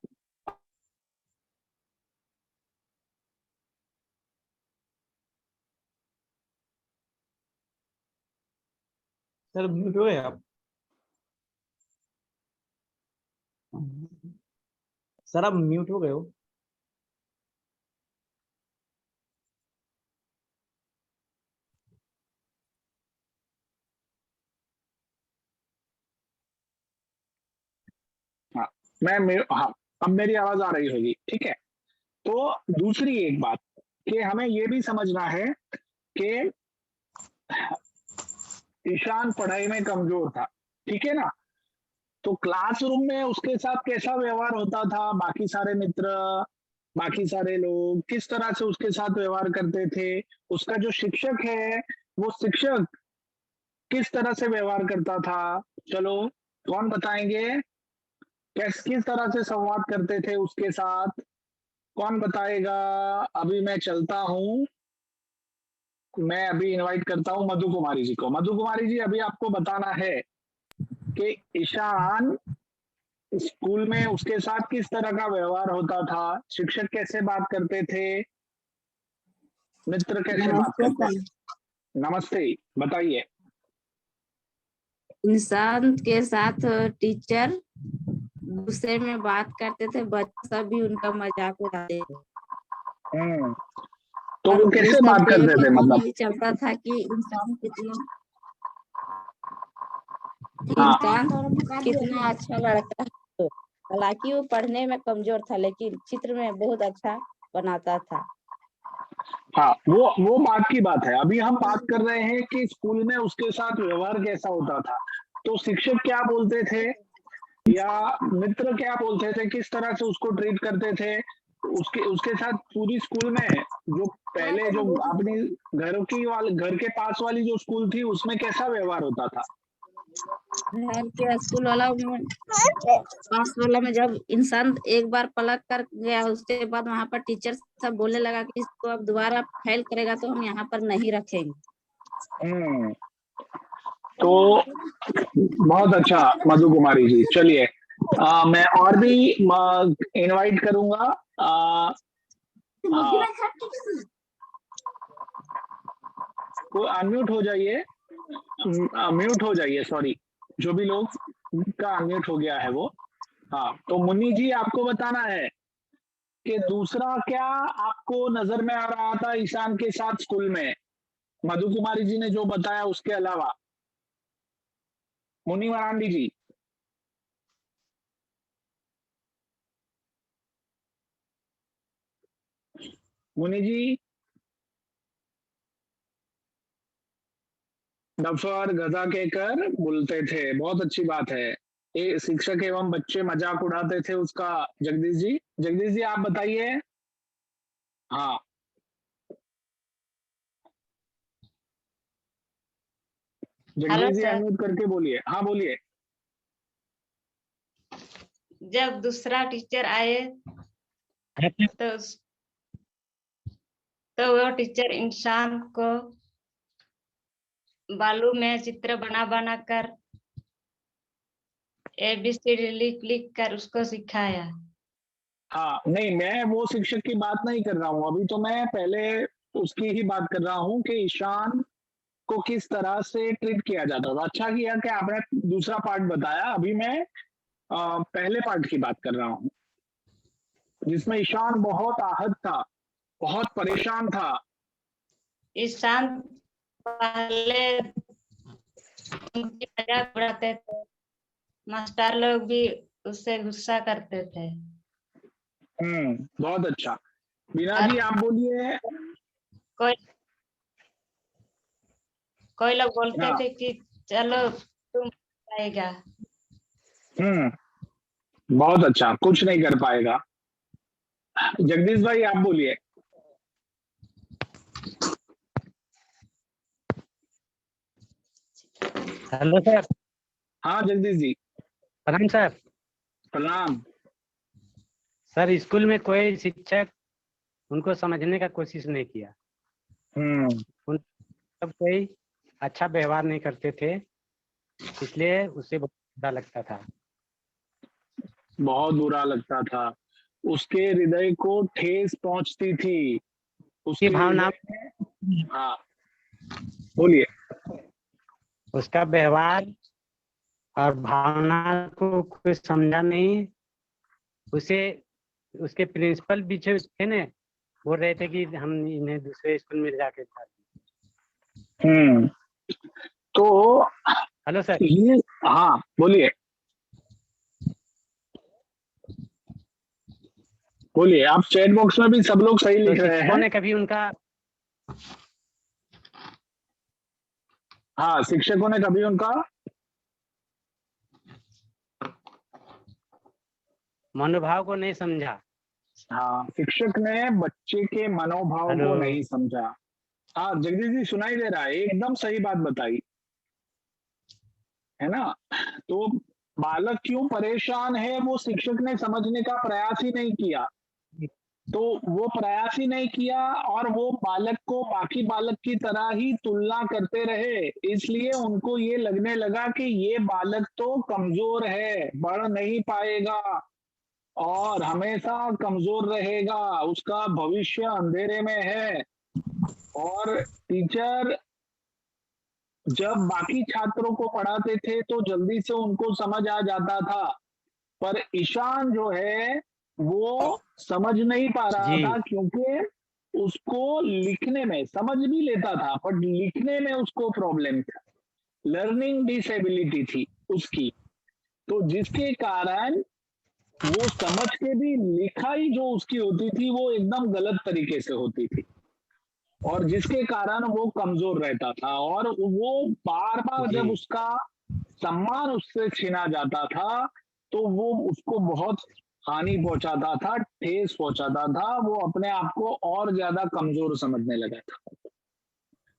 सर म्यूट हो गए आप? सर आप म्यूट हो गए हो। हाँ, हाँ, अब मेरी आवाज आ रही होगी, ठीक है। तो दूसरी एक बात कि हमें ये भी समझना है कि ईशान पढ़ाई में कमजोर था, ठीक है ना। तो क्लासरूम में उसके साथ कैसा व्यवहार होता था? बाकी सारे मित्र, बाकी सारे लोग किस तरह से उसके साथ व्यवहार करते थे? उसका जो शिक्षक है, वो शिक्षक किस तरह से व्यवहार करता था? चलो, कौन बताएंगे? किस तरह से संवाद करते थे उसके साथ? कौन बताएगा? अभी मैं चलता हूँ, मैं अभी इनवाइट करता हूँ मधु कुमारी जी को। मधु कुमारी जी, अभी आपको बताना है कि ईशान स्कूल में उसके साथ किस तरह का व्यवहार होता था, शिक्षक कैसे बात करते थे, मित्र कैसे बात नमस्ते करते सर। थे? नमस्ते, बताइए। इंसान के साथ टीचर गुस्से में बात करते थे, बच्चा भी उनका मजाक उड़ाते थे। तो और वो ये कैसे सब बात देख करते के थे, मतलब? भी चलता था कि इंसान हाँ, कितना अच्छा लड़का है। तो हालांकि वो पढ़ने में कमजोर था, लेकिन चित्र में बहुत अच्छा बनाता था। हाँ, वो बात की बात है। अभी हम बात कर रहे हैं कि स्कूल में उसके साथ व्यवहार कैसा होता था। तो शिक्षक क्या बोलते थे या मित्र क्या बोलते थे, किस तरह से उसको ट्रीट करते थे? उसके साथ पूरी स्कूल में, जो पहले जो अपनी घर के पास वाली जो स्कूल थी, उसमें कैसा व्यवहार होता था? घर के स्कूल वाला में, पास वाला में जब इंसान एक बार पलट कर गया, उसके बाद वहां पर टीचर सब बोलने लगा कि इसको अब दोबारा फेल करेगा तो हम यहाँ पर नहीं रखेंगे। तो बहुत अच्छा मधु कुमारी जी। चलिए, मैं और भी इनवाइट करूंगा। हाँ, कोई अनम्यूट हो जाइए, म्यूट हो जाइए, सॉरी, जो भी लोग का अनम्यूट हो गया है वो। हाँ, तो मुन्नी जी, आपको बताना है कि दूसरा क्या आपको नजर में आ रहा था ईशान के साथ स्कूल में, मधु कुमारी जी ने जो बताया उसके अलावा? मुन्नी मरांडी जी। मुन्नी जी, डफर गधा कहकर बोलते थे, बहुत अच्छी बात है। ये शिक्षक एवं बच्चे मजाक उड़ाते थे उसका। जगदीश जी आप बताइए। हाँ, hello Jagdish ji sir. Unmute करके बोलिए। हाँ, बोलिए। जब दूसरा टीचर आए तो वो टीचर इंसान को बालू में चित्र बना बना कर ABCD लिख लिख कर उसको सिखाया। हाँ नहीं, मैं वो शिक्षक की बात नहीं कर रहा हूँ अभी, तो मैं पहले उसकी ही बात कर रहा हूँ कि ईशान को किस तरह से ट्रीट किया जाता था। अच्छा किया कि आपने दूसरा पार्ट बताया। अभी मैं पहले पार्ट की बात कर रहा हूँ जिसमें ईशान बहुत आहत था, बहुत परेशान था। ईशान पहले उनकी मजाक उड़ाते थे, मास्टर लोग भी उससे गुस्सा करते थे। बहुत अच्छा। बीना जी आप बोलिए। कोई कोई लोग बोलते हाँ। थे कि चलो तुम आएगा। बहुत अच्छा, कुछ नहीं कर पाएगा। जगदीश भाई आप बोलिए। Hello sir. हाँ जगदीश जी। प्रणाम सर। प्रणाम। सर स्कूल में कोई शिक्षक उनको समझने का कोशिश नहीं किया। उन सब कोई अच्छा व्यवहार नहीं करते थे, इसलिए उससे बहुत बुरा लगता था। बहुत बुरा लगता था, उसके हृदय को ठेस पहुंचती थी, उसके भावना। हाँ बोलिए। उसका व्यवहार और भावना को कोई समझा नहीं। उसे उसके प्रिंसिपल पीछे थे ने बोल रहे थे कि हम इन्हें दूसरे स्कूल में जाके तो हेलो सर। ये हाँ बोलिए बोलिए। आप चैट बॉक्स में भी सब लोग सही लिख रहे हैं। ने कभी उनका हाँ शिक्षकों ने कभी उनका मनोभाव को नहीं समझा। हाँ शिक्षक ने बच्चे के मनोभाव को नहीं समझा। हाँ जगदीश जी सुनाई दे रहा है, एकदम सही बात बताई है ना। तो बालक क्यों परेशान है वो शिक्षक ने समझने का प्रयास ही नहीं किया। तो वो प्रयास ही नहीं किया और वो बालक को बाकी बालक की तरह ही तुलना करते रहे, इसलिए उनको ये लगने लगा कि ये बालक तो कमजोर है, बढ़ नहीं पाएगा और हमेशा कमजोर रहेगा, उसका भविष्य अंधेरे में है। और टीचर जब बाकी छात्रों को पढ़ाते थे तो जल्दी से उनको समझ आ जाता था, पर ईशान जो है वो समझ नहीं पा रहा था, क्योंकि उसको लिखने में समझ भी लेता था पर लिखने में उसको प्रॉब्लम था, लर्निंग डिसेबिलिटी थी उसकी। तो जिसके कारण वो समझ के भी लिखाई जो उसकी होती थी वो एकदम गलत तरीके से होती थी, और जिसके कारण वो कमजोर रहता था। और वो बार बार जब उसका सम्मान उससे छीना जाता था तो वो उसको बहुत हानि पहुंचाता था, ठेस पहुंचाता था, वो अपने आप को और ज्यादा कमजोर समझने लगा था।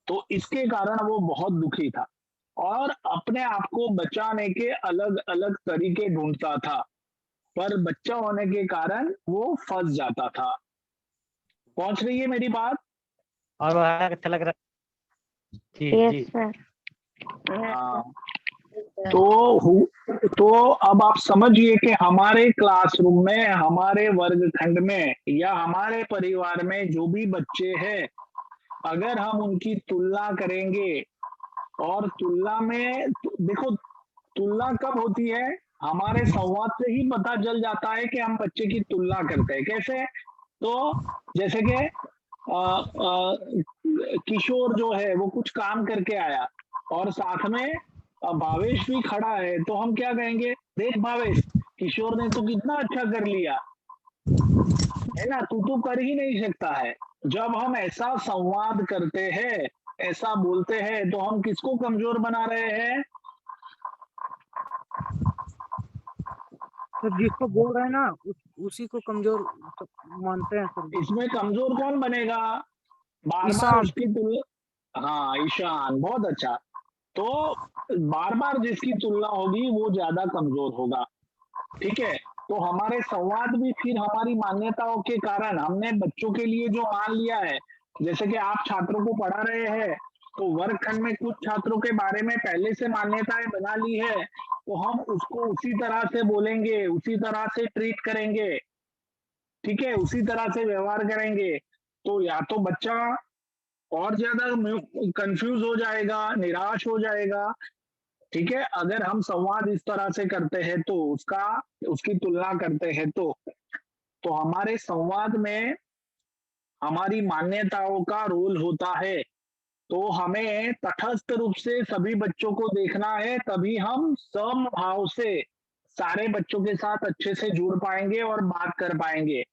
तो इसके कारण वो बहुत दुखी था और अपने आप को बचाने के अलग अलग तरीके ढूंढता था, पर बच्चा होने के कारण वो फंस जाता था। पहुंच रही है मेरी बात? और अच्छा लग रहा जी जी सर। हाँ तो अब आप समझिए कि हमारे क्लासरूम में, हमारे वर्गखंड में या हमारे परिवार में जो भी बच्चे हैं, अगर हम उनकी तुलना करेंगे, और तुलना में देखो तुलना कब होती है, हमारे संवाद से ही पता चल जाता है कि हम बच्चे की तुलना करते हैं कैसे। तो जैसे कि किशोर जो है वो कुछ काम करके आया और साथ में भावेश भी खड़ा है, तो हम क्या कहेंगे, देख भावेश किशोर ने तो कितना अच्छा कर लिया है ना, तू तो कर ही नहीं सकता है। जब हम ऐसा संवाद करते हैं, ऐसा बोलते हैं, तो हम किसको कमजोर बना रहे हैं? तो जिसको बोल रहे हैं ना उसी को कमजोर मानते हैं सर। इसमें कमजोर कौन बनेगा? बार बार उसकी तुलना, हाँ ईशान, बहुत अच्छा। तो बार बार जिसकी तुलना होगी वो ज्यादा कमजोर होगा, ठीक है। तो हमारे संवाद भी फिर हमारी मान्यताओं के कारण हमने बच्चों के लिए जो मान लिया है, जैसे कि आप छात्रों को पढ़ा रहे हैं तो वर्गखंड में कुछ छात्रों के बारे में पहले से मान्यताएं बना ली है, तो हम उसको उसी तरह से बोलेंगे, उसी तरह से ट्रीट करेंगे। ठीक है, उसी तरह से व्यवहार करेंगे तो या तो बच्चा और ज्यादा कंफ्यूज हो जाएगा, निराश हो जाएगा। ठीक है, अगर हम संवाद इस तरह से करते हैं तो उसकी तुलना करते हैं तो हमारे संवाद में हमारी मान्यताओं का रोल होता है। तो हमें तटस्थ रूप से सभी बच्चों को देखना है, तभी हम समभाव से सारे बच्चों के साथ अच्छे से जुड़ पाएंगे और बात कर पाएंगे।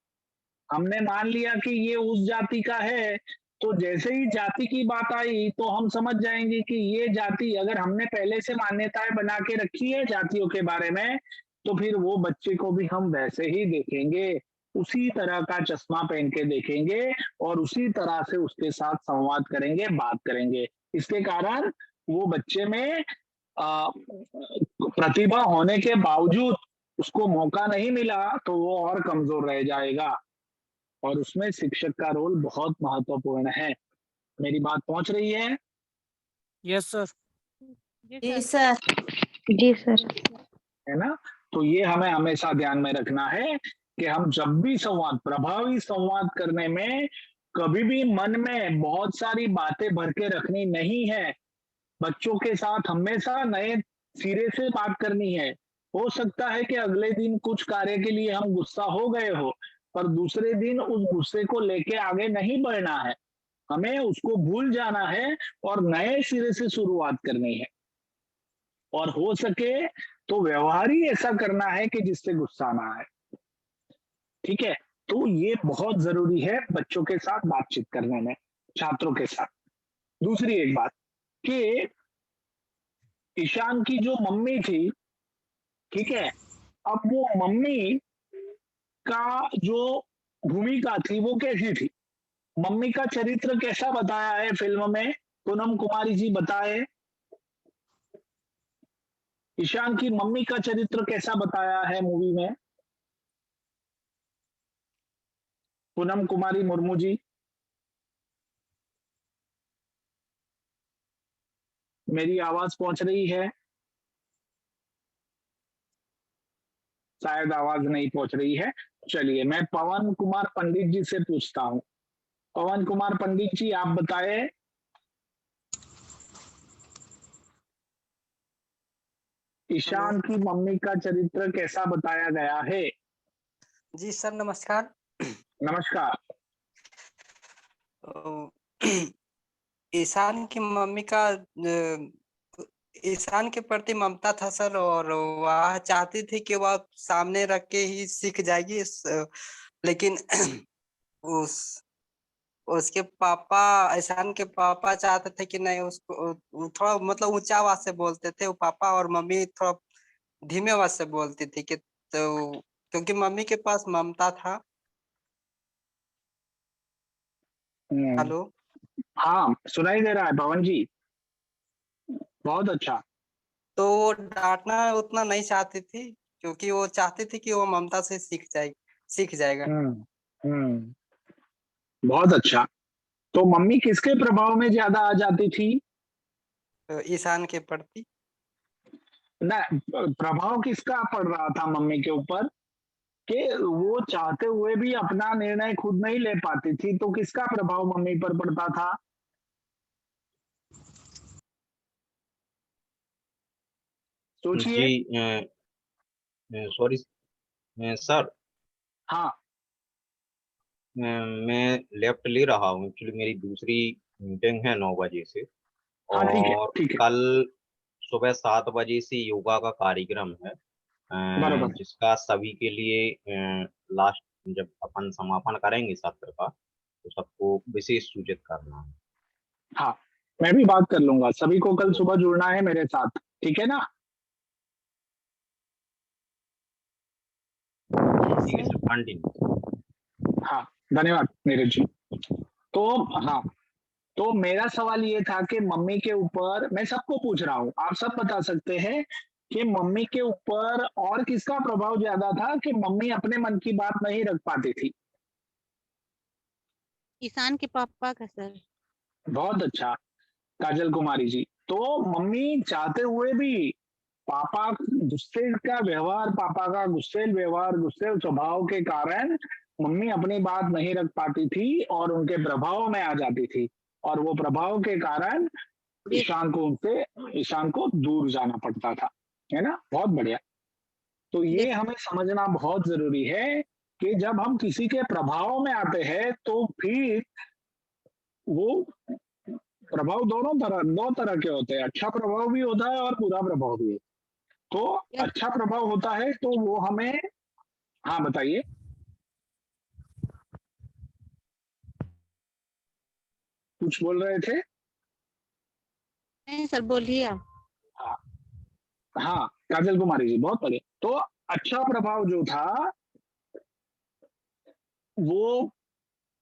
हमने मान लिया कि ये उस जाति का है, तो जैसे ही जाति की बात आई तो हम समझ जाएंगे कि ये जाति, अगर हमने पहले से मान्यताएं बना के रखी है जातियों के बारे में, तो फिर वो बच्चे को भी हम वैसे ही देखेंगे, उसी तरह का चश्मा पहन के देखेंगे और उसी तरह से उसके साथ संवाद करेंगे, बात करेंगे। इसके कारण वो बच्चे में प्रतिभा होने के बावजूद उसको मौका नहीं मिला तो वो और कमजोर रह जाएगा, और उसमें शिक्षक का रोल बहुत महत्वपूर्ण है। मेरी बात पहुंच रही है? Yes sir. जी सर। जी सर। है ना? तो ये हमें हमेशा ध्यान में रखना है कि हम जब भी प्रभावी संवाद करने में कभी भी मन में बहुत सारी बातें भर के रखनी नहीं है। बच्चों के साथ हमेशा नए सिरे से बात करनी है। हो सकता है कि अगले दिन कुछ कार्य के लिए हम गुस्सा हो गए हो, पर दूसरे दिन उस गुस्से को लेके आगे नहीं बढ़ना है, हमें उसको भूल जाना है और नए सिरे से शुरुआत करनी है। और हो सके तो व्यवहार ही ऐसा करना है कि जिससे गुस्सा ना आए। ठीक है, तो ये बहुत जरूरी है बच्चों के साथ बातचीत करने में, छात्रों के साथ। दूसरी एक बात कि ईशान की जो मम्मी थी, ठीक है, अब वो मम्मी का जो भूमिका थी वो कैसी थी, मम्मी का चरित्र कैसा बताया है फिल्म में, पूनम कुमारी जी बताए। ईशान की मम्मी का चरित्र कैसा बताया है मूवी में, पूनम कुमारी मुर्मू जी? मेरी आवाज पहुंच रही है? शायद आवाज नहीं पहुंच रही है। चलिए मैं पवन कुमार पंडित जी से पूछता हूं। पवन कुमार पंडित जी, आप बताएं। ईशान की मम्मी का चरित्र कैसा बताया गया है? जी सर, नमस्कार। नमस्कार। ईशान की मम्मी का ईशान के प्रति ममता था सर, और वह चाहती थी कि वह सामने रख के ही सीख जाएगी, लेकिन उसके पापा, ईशान के पापा चाहते थे कि नहीं, उसको थोड़ा मतलब ऊंचा आवाज से बोलते थे वो पापा, और मम्मी थोड़ा धीमे आवाज से बोलती थी कि तो क्योंकि मम्मी के पास ममता था। हेलो, हाँ सुनाई दे रहा है पवन जी, बहुत अच्छा। तो वो डांटना उतना नहीं चाहती थी, क्योंकि वो चाहती थी कि वो ममता से सीख जाएगा। बहुत अच्छा। तो मम्मी किसके प्रभाव में ज्यादा आ जाती थी? ईशान के प्रति। ना, प्रभाव किसका पड़ रहा था मम्मी के ऊपर कि वो चाहते हुए भी अपना निर्णय खुद नहीं ले पाती थी, तो किसका प्रभाव मम्मी पर पड़ता था? सोचिए। जी सॉरी सर। हाँ, मैं लेफ्ट ले रहा हूँ, एक्चुअली मेरी दूसरी मीटिंग है 9 बजे से, हाँ ठीक है, और ठीक है। कल सुबह 7 बजे से योगा का कार्यक्रम है, बराबर। जिसका सभी के लिए लास्ट जब अपन समापन करेंगे सत्र का, तो सबको विशेष सूचित करना है। हाँ, मैं भी बात कर लूंगा, सभी को कल सुबह जुड़ना है मेरे साथ, ठीक है ना? ठीक है सर, कंटिन्यू। हाँ, धन्यवाद नीरज जी। तो हाँ, तो मेरा सवाल ये था कि मम्मी के ऊपर, मैं सबको पूछ रहा हूँ, आप सब बता सकते हैं कि मम्मी के ऊपर और किसका प्रभाव ज्यादा था कि मम्मी अपने मन की बात नहीं रख पाती थी? ईशान के पापा का सर। बहुत अच्छा काजल कुमारी जी। तो मम्मी चाहते हुए भी पापा का गुस्सेल व्यवहार, गुस्सेल स्वभाव के कारण मम्मी अपनी बात नहीं रख पाती थी और उनके प्रभाव में आ जाती थी, और वो प्रभाव के कारण ईशान को दूर जाना पड़ता था, है ना। बहुत बढ़िया। तो ये हमें समझना बहुत जरूरी है कि जब हम किसी के प्रभाव में आते हैं तो फिर वो प्रभाव दो तरह के होते हैं, अच्छा प्रभाव भी होता है और बुरा प्रभाव भी। तो अच्छा प्रभाव होता है तो वो हमें, हाँ बताइए। कुछ बोल रहे थे? नहीं सर, बोलिए आप। हाँ काजल कुमारी जी, बहुत बढ़िया। तो अच्छा प्रभाव जो था वो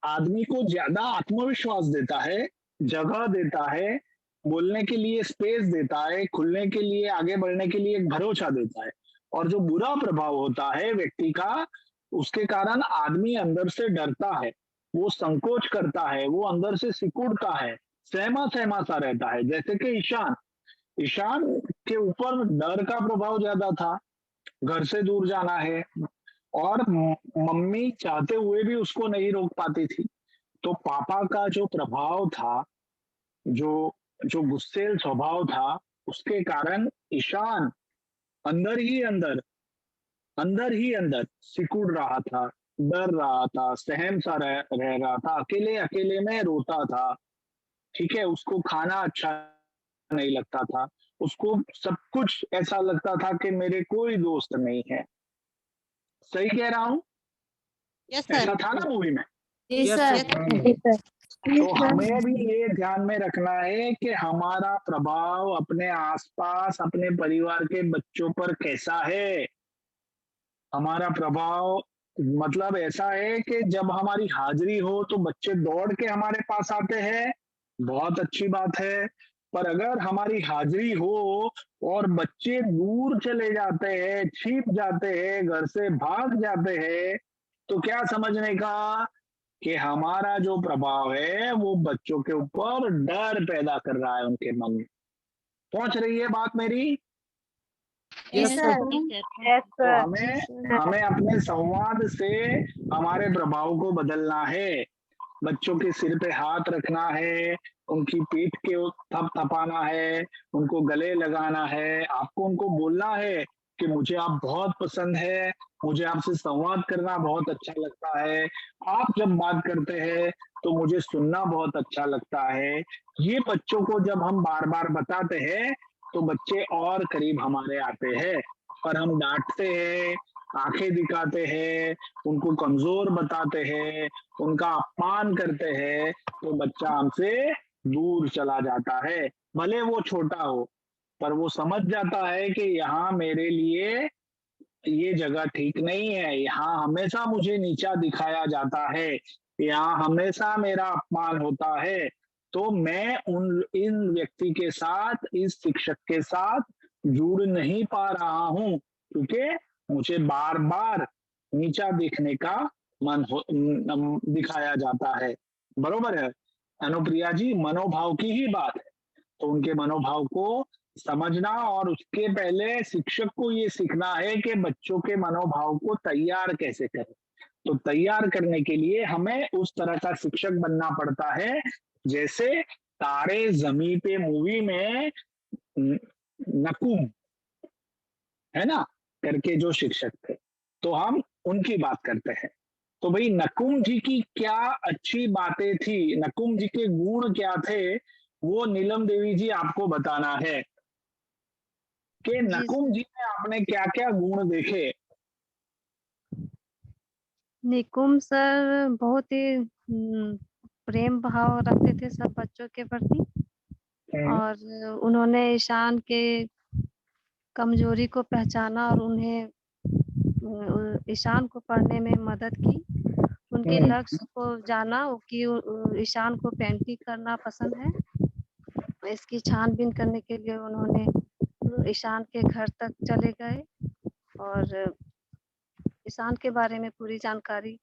आदमी को ज्यादा आत्मविश्वास देता है, जगह देता है, बोलने के लिए स्पेस देता है, खुलने के लिए, आगे बढ़ने के लिए एक भरोसा देता है। और जो बुरा प्रभाव होता है व्यक्ति का, उसके कारण आदमी अंदर से डरता है, वो संकोच करता है, वो अंदर से सिकुड़ता है, सहमा सहमा सा रहता है। जैसे कि ईशान के ऊपर डर का प्रभाव ज्यादा था, घर से दूर जाना है, और मम्मी चाहते हुए भी उसको नहीं रोक पाती थी। तो पापा का जो प्रभाव था, जो गुस्सेल स्वभाव था, उसके कारण ईशान अंदर ही अंदर सिकुड़ रहा था, डर रहा था, सहम सा रह रहा था, अकेले अकेले में रोता था। ठीक है, उसको खाना अच्छा नहीं लगता था, उसको सब कुछ ऐसा लगता था कि मेरे कोई दोस्त नहीं है। सही कह रहा हूं? ऐसा था ना मूवी में? तो हमें भी ये ध्यान में रखना है कि हमारा प्रभाव अपने आसपास, अपने परिवार के बच्चों पर कैसा है। हमारा प्रभाव मतलब ऐसा है कि जब हमारी हाजिरी हो तो बच्चे दौड़ के हमारे पास आते हैं, बहुत अच्छी बात है। पर अगर हमारी हाजिरी हो और बच्चे दूर चले जाते हैं, छिप जाते हैं, घर से भाग जाते हैं, तो क्या समझने का कि हमारा जो प्रभाव है वो बच्चों के ऊपर डर पैदा कर रहा है उनके मन में। पहुंच रही है बात मेरी? तो हमें अपने संवाद से हमारे प्रभाव को बदलना है। बच्चों के सिर पे हाथ रखना है, उनकी पीठ के थपथपाना है, उनको गले लगाना है, आपको उनको बोलना है कि मुझे आप बहुत पसंद है, मुझे आपसे संवाद करना बहुत अच्छा लगता है, आप जब बात करते हैं तो मुझे सुनना बहुत अच्छा लगता है। ये बच्चों को जब हम बार बार बताते हैं तो बच्चे और करीब हमारे आते हैं। पर हम डांटते हैं, आंखें दिखाते हैं, उनको कमजोर बताते हैं, उनका अपमान करते हैं, तो बच्चा हमसे दूर चला जाता है। भले वो छोटा हो, पर वो समझ जाता है कि यहाँ मेरे लिए ये जगह ठीक नहीं है, यहाँ हमेशा मुझे नीचा दिखाया जाता है, यहाँ हमेशा मेरा अपमान होता है। तो मैं इन व्यक्ति के साथ, इस शिक्षक के साथ जुड़ नहीं पा रहा हूँ, क्योंकि मुझे बार बार नीचा दिखने का दिखाया जाता है। बरोबर है अनुप्रिया जी, मनोभाव की ही बात है। तो उनके मनोभाव को समझना, और उसके पहले शिक्षक को ये सीखना है कि बच्चों के मनोभाव को तैयार कैसे करें। तो तैयार करने के लिए हमें उस तरह का शिक्षक बनना पड़ता है जैसे तारे जमी पे मूवी में नकुम है ना करके जो शिक्षक थे, तो हम उनकी बात करते हैं। तो भाई नकुम जी की क्या अच्छी बातें थी, नकुम जी के गुण क्या थे, वो नीलम देवी जी आपको बताना है कि नकुम जी में आपने क्या क्या गुण देखे। निकुम सर बहुत ही प्रेम भाव रखते थे सब बच्चों के प्रति, और उन्होंने ईशान के कमजोरी को पहचाना और उन्हें ईशान को पढ़ने में मदद की। उनके लक्ष्य को जाना कि ईशान को पेंटिंग करना पसंद है। इसकी छानबीन करने के लिए उन्होंने ईशान के घर तक चले गए और ईशान के बारे में पूरी जानकारी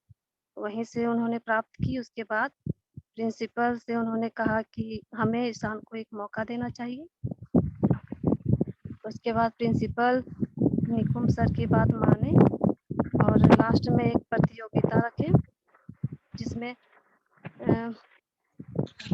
वहीं से उन्होंने प्राप्त की। उसके बाद प्रिंसिपल से उन्होंने कहा कि हमें ईशान को एक मौका देना चाहिए। उसके बाद प्रिंसिपल निकुम सर की बात माने और और लास्ट में एक प्रतियोगिता रखें जिसमें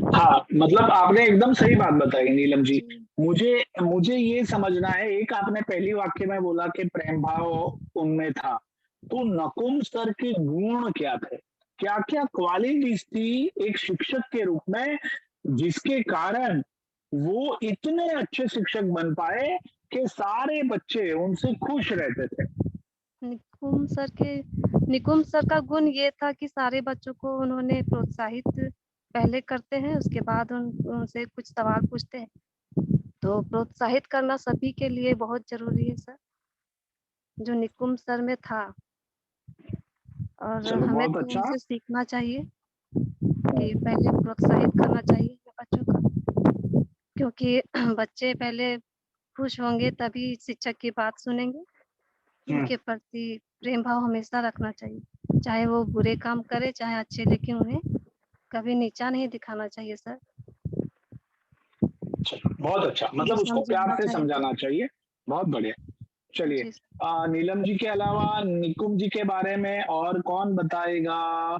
हाँ, मतलब आपने एकदम सही बात बताई नीलम जी। मुझे मुझे ये समझना है, एक आपने पहली वाक्य में बोला कि प्रेम भाव उनमें था, तो नकुम सर के गुण क्या थे, क्या क्या क्वालिटीज थी एक शिक्षक के रूप में जिसके कारण वो इतने अच्छे शिक्षक बन पाए कि सारे बच्चे उनसे खुश रहते थे। निकुम सर का गुण ये था कि सारे बच्चों को उन्होंने प्रोत्साहित पहले करते हैं, उसके बाद उनसे कुछ सवाल पूछते हैं, तो प्रोत्साहित करना सभी के लिए बहुत जरूरी है सर, जो निकुम सर में था। और चलो, हमें बहुत तो अच्छा। उनसे सीखना चाहिए कि पहले प्रोत्साहित करना चाहिए बच्चों को, क्योंकि बच्चे पहले खुश होंगे तभी शिक्षक की बात सुनेंगे। उनके प्रति प्रेम भाव हमेशा रखना चाहिए, चाहे वो बुरे काम करे चाहे अच्छे, लेकिन उन्हें कभी नीचा नहीं दिखाना चाहिए सर। बहुत अच्छा, मतलब उसको प्यार से समझाना चाहिए। बहुत बढ़िया। चलिए, नीलम जी के अलावा निकुम जी के बारे में और कौन बताएगा?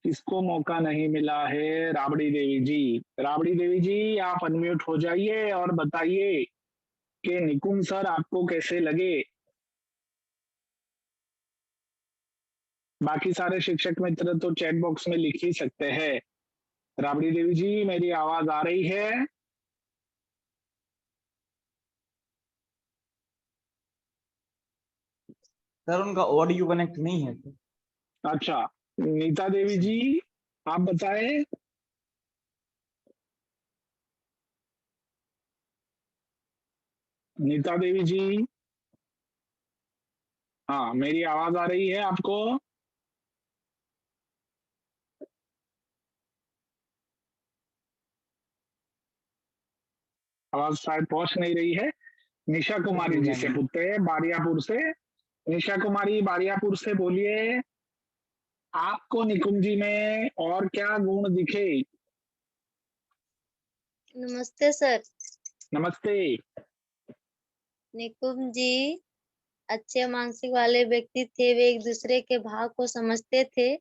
किसको मौका नहीं मिला है? राबड़ी देवी जी। राबड़ी देवी जी, आप अनम्यूट हो जाइए और बताइए कि निकुम सर आपको कैसे लगे। बाकी सारे शिक्षक मित्र तो चैट बॉक्स में लिख ही सकते हैं। राबड़ी देवी जी, मेरी आवाज आ रही है? सर उनका ऑडियो कनेक्ट नहीं है सर। अच्छा, नीता देवी जी, आप बताएं। नीता देवी जी, हाँ, मेरी आवाज आ रही है आपको? आवाज शायद पहुंच नहीं रही है। निशा कुमारी जी से पूछते हैं, बारियापुर से। निशा कुमारी, बारियापुर से, बोलिए, आपको निकुंज जी में और क्या गुण दिखे? नमस्ते सर। नमस्ते। निकुंज जी अच्छे मानसिक वाले व्यक्ति थे, वे एक दूसरे के भाव को समझते थे।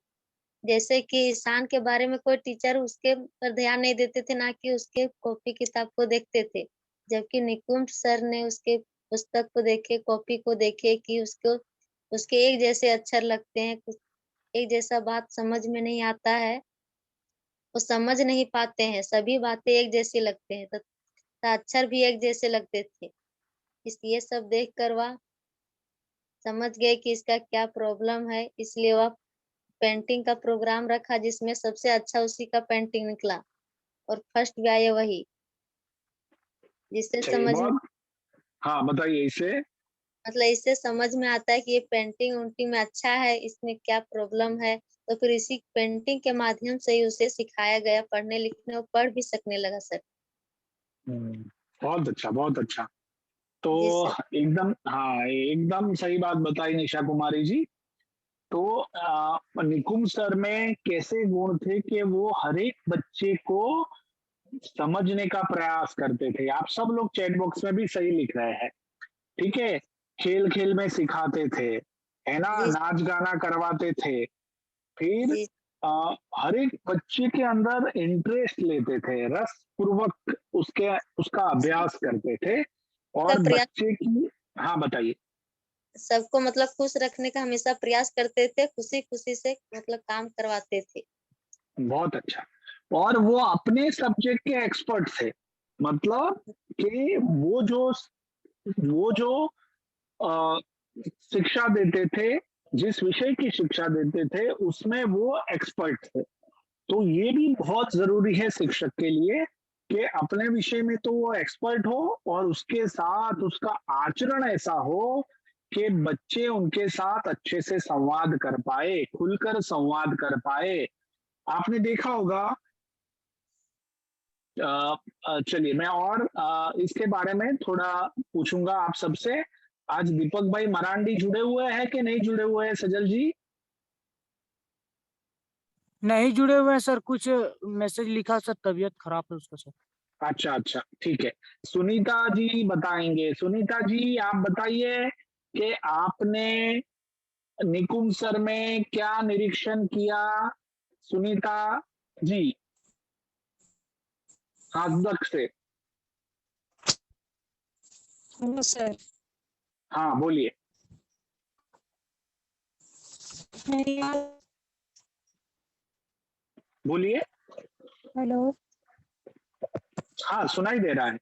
जैसे कि ईशान के बारे में कोई टीचर उसके पर ध्यान नहीं देते थे, ना कि उसके कॉपी किताब को देखते थे, जबकि निकुंज सर ने उसके पुस्तक को देखे, कॉपी को देखे कि उसको उसके एक जैसे अक्षर लगते हैं, कुछ एक जैसा बात समझ में नहीं आता है, वो समझ नहीं पाते हैं, सभी बातें एक जैसी लगते हैं, तथा अक्षर भी एक जैसे लगते थे। इसलिए सब देख कर वह समझ गए कि इसका क्या प्रॉब्लम है, इसलिए वह पेंटिंग का प्रोग्राम रखा जिसमें सबसे अच्छा उसी का पेंटिंग निकला और फर्स्ट भी आए वही, जिससे चलिए, समझ में बहुत, हाँ बताइए इसे। मतलब इससे समझ में आता है कि ये पेंटिंग उनटिंग में अच्छा है, इसमें क्या प्रॉब्लम है, तो फिर इसी पेंटिंग के माध्यम से ही उसे सिखाया गया, पढ़ने लिखने और पढ़ भी सकने लगा सर। बहुत अच्छा, बहुत अच्छा। तो जी सर। एकदम, हाँ, एकदम सही बात बताई निशा कुमारी जी। तो निकुंज सर में कैसे गुण थे कि वो हर एक बच्चे को समझने का प्रयास करते थे। आप सब लोग चैट बॉक्स में भी सही लिख रहे हैं, ठीक है। खेल खेल में सिखाते थे, है ना, नाच गाना करवाते थे, फिर हर एक बच्चे के अंदर इंटरेस्ट लेते थे, रस पूर्वक उसका अभ्यास करते थे और बच्चे की, हाँ बताइए। सबको मतलब खुश रखने का हमेशा प्रयास करते थे, खुशी खुशी से मतलब काम करवाते थे। बहुत अच्छा। और वो अपने सब्जेक्ट के एक्सपर्ट थे, मतलब कि वो जो शिक्षा देते थे, जिस विषय की शिक्षा देते थे उसमें वो एक्सपर्ट थे। तो ये भी बहुत जरूरी है शिक्षक के लिए कि अपने विषय में तो वो एक्सपर्ट हो और उसके साथ उसका आचरण ऐसा हो कि बच्चे उनके साथ अच्छे से संवाद कर पाए, खुलकर संवाद कर पाए। आपने देखा होगा, चलिए मैं और इसके बारे में थोड़ा पूछूंगा आप सबसे। आज दीपक भाई मरांडी जुड़े हुए हैं कि नहीं जुड़े हुए हैं सजल जी? नहीं जुड़े हुए हैं सर, कुछ मैसेज लिखा सर, तबीयत खराब है उसका सर। अच्छा अच्छा, ठीक है। सुनीता जी बताएंगे। सुनीता जी, आप बताइए कि आपने निकुंज सर में क्या निरीक्षण किया सुनीता जी हाथदक से? Hello sir. हाँ बोलिए। बोलिए। हेलो। हाँ सुनाई दे रहा है।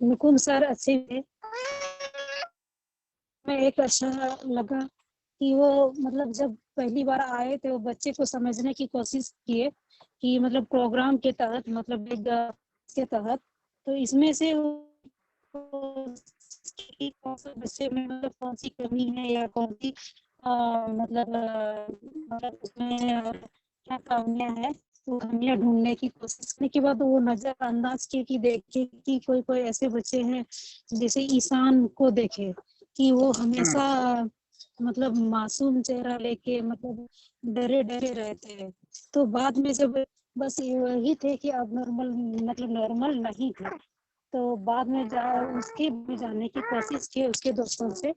निकुंज सर अच्छे थे। मैं एक अच्छा लगा कि वो मतलब जब पहली बार आए थे वो बच्चे को समझने की कोशिश किए कि मतलब प्रोग्राम के तहत मतलब एक के तहत तो इसमें से कौन से बच्चे में मतलब कौन सी कमी है या कौन सी मतलब उसमें क्या कमियां है वो कमियां ढूंढने की कोशिश करने के बाद वो नजरअंदाज किए कि देखे कि कोई कोई ऐसे बच्चे हैं जैसे ईशान को देखे कि वो हमेशा मतलब मासूम चेहरा लेके मतलब डरे डरे रहते हैं। तो बाद में जब बस वही थे कि अब नॉर्मल मतलब नॉर्मल नहीं थे तो बाद में उसके भी जाने की कोशिश की उसके दोस्तों से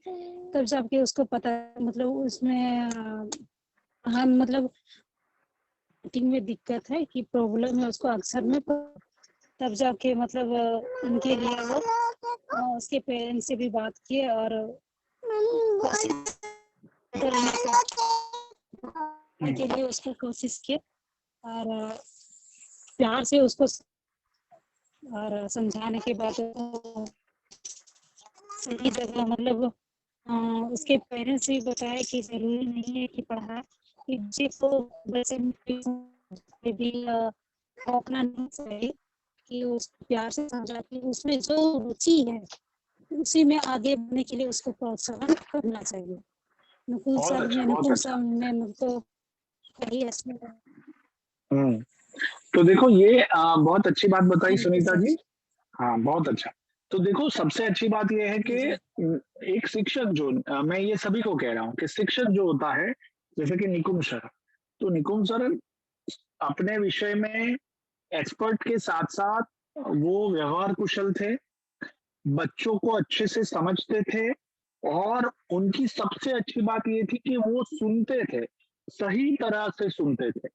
तब जाके उसको पता मतलब उसमें हम मतलब मीटिंग में दिक्कत है कि प्रॉब्लम है उसको अक्सर में तब जाके मतलब उनके लिए वो उसके पेरेंट्स से भी बात किए और के लिए उसको कोशिश किए और प्यार से उसको और समझाने के बाद सही जगह मतलब उसके पेरेंट्स भी बताए कि जरूरी नहीं है कि पढ़ा कि जिसको वैसे भी रोकना नहीं चाहिए कि उसको प्यार से समझा के उसमें जो रुचि है उसी में आगे बढ़ने के लिए उसको प्रोत्साहन करना चाहिए। नकुल सर ने नकुल सर ने मुझको यही तो देखो ये बहुत अच्छी बात बताई सुनीता जी। हाँ बहुत अच्छा। तो देखो सबसे अच्छी बात यह है कि एक शिक्षक जो मैं ये सभी को कह रहा हूँ कि शिक्षक जो होता है जैसे कि निकुंज सर, तो निकुंज सर अपने विषय में एक्सपर्ट के साथ साथ वो व्यवहार कुशल थे, बच्चों को अच्छे से समझते थे और उनकी सबसे अच्छी बात ये थी कि वो सुनते थे, सही तरह से सुनते थे,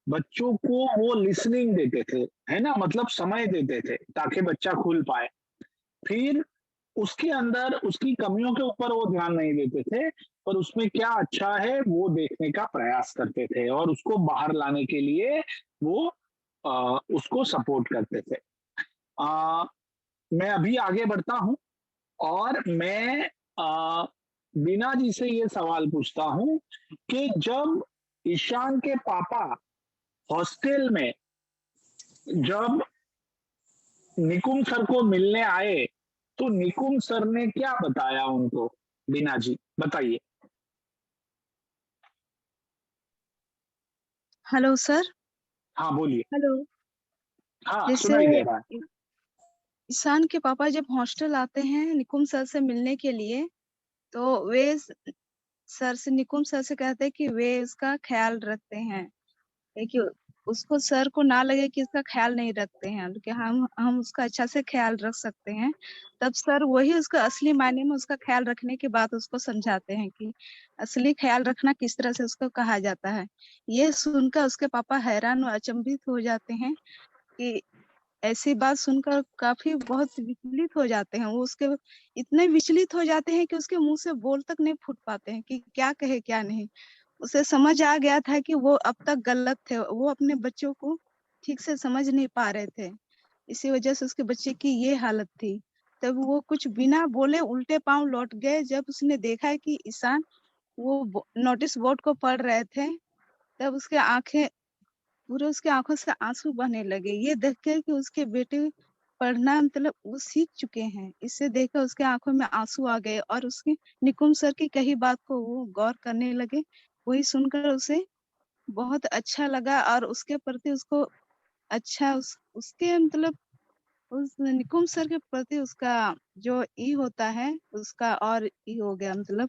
बच्चों को वो लिसनिंग देते थे, है ना, मतलब समय देते थे ताकि बच्चा खुल पाए। फिर उसके अंदर उसकी कमियों के ऊपर वो ध्यान नहीं देते थे पर उसमें क्या अच्छा है वो देखने का प्रयास करते थे और उसको बाहर लाने के लिए वो उसको सपोर्ट करते थे। मैं अभी आगे बढ़ता हूं और मैं बीना जी से ये सवाल पूछता हूं कि जब ईशान के पापा हॉस्टल में जब निकुंज सर को मिलने आए तो निकुंज सर ने क्या बताया उनको? बीना जी बताइए। Hello sir. हाँ बोलिए। हेलो। हाँ जैसे सुनाई दे रहा है। ईशान के पापा जब हॉस्टल आते हैं निकुंज सर से मिलने के लिए तो वे सर से निकुंज सर से कहते हैं कि वे उसका ख्याल रखते हैं कि उसको सर को ना लगे कि इसका ख्याल नहीं रखते हैं कि हम उसका अच्छा से ख्याल रख सकते हैं। तब सर वही उसका असली मायने में उसका ख्याल रखने के बाद उसको समझाते हैं कि असली ख्याल रखना किस तरह से उसको कहा जाता है। ये सुनकर उसके पापा हैरान और अचंभित हो जाते हैं कि ऐसी बात सुनकर काफी बहुत विचलित हो जाते हैं। वो उसके इतने विचलित हो जाते हैं कि उसके मुंह से बोल तक नहीं फूट पाते हैं कि क्या कहे क्या नहीं। उसे समझ आ गया था कि वो अब तक गलत थे, वो अपने बच्चों को ठीक से समझ नहीं पा रहे थे, इसी वजह से उसके बच्चे की ये हालत थी। तब वो कुछ बिना बोले उल्टे पांव लौट गए। जब उसने देखा कि ईशान वो नोटिस बोर्ड को पढ़ रहे थे तब उसके आंखें पूरे उसके आंखों से आंसू बहने लगे। ये देख के कि उसके बेटे पढ़ना मतलब वो सीख चुके हैं, इससे देखकर उसके आंखों में आंसू आ गए और उसके निकुंज सर की कही बात को वो गौर करने लगे। वही सुनकर उसे बहुत अच्छा लगा और उसके प्रति उसको अच्छा उसके मतलब उस निकुंज सर के प्रति उसका जो ई होता है उसका और ई हो गया, मतलब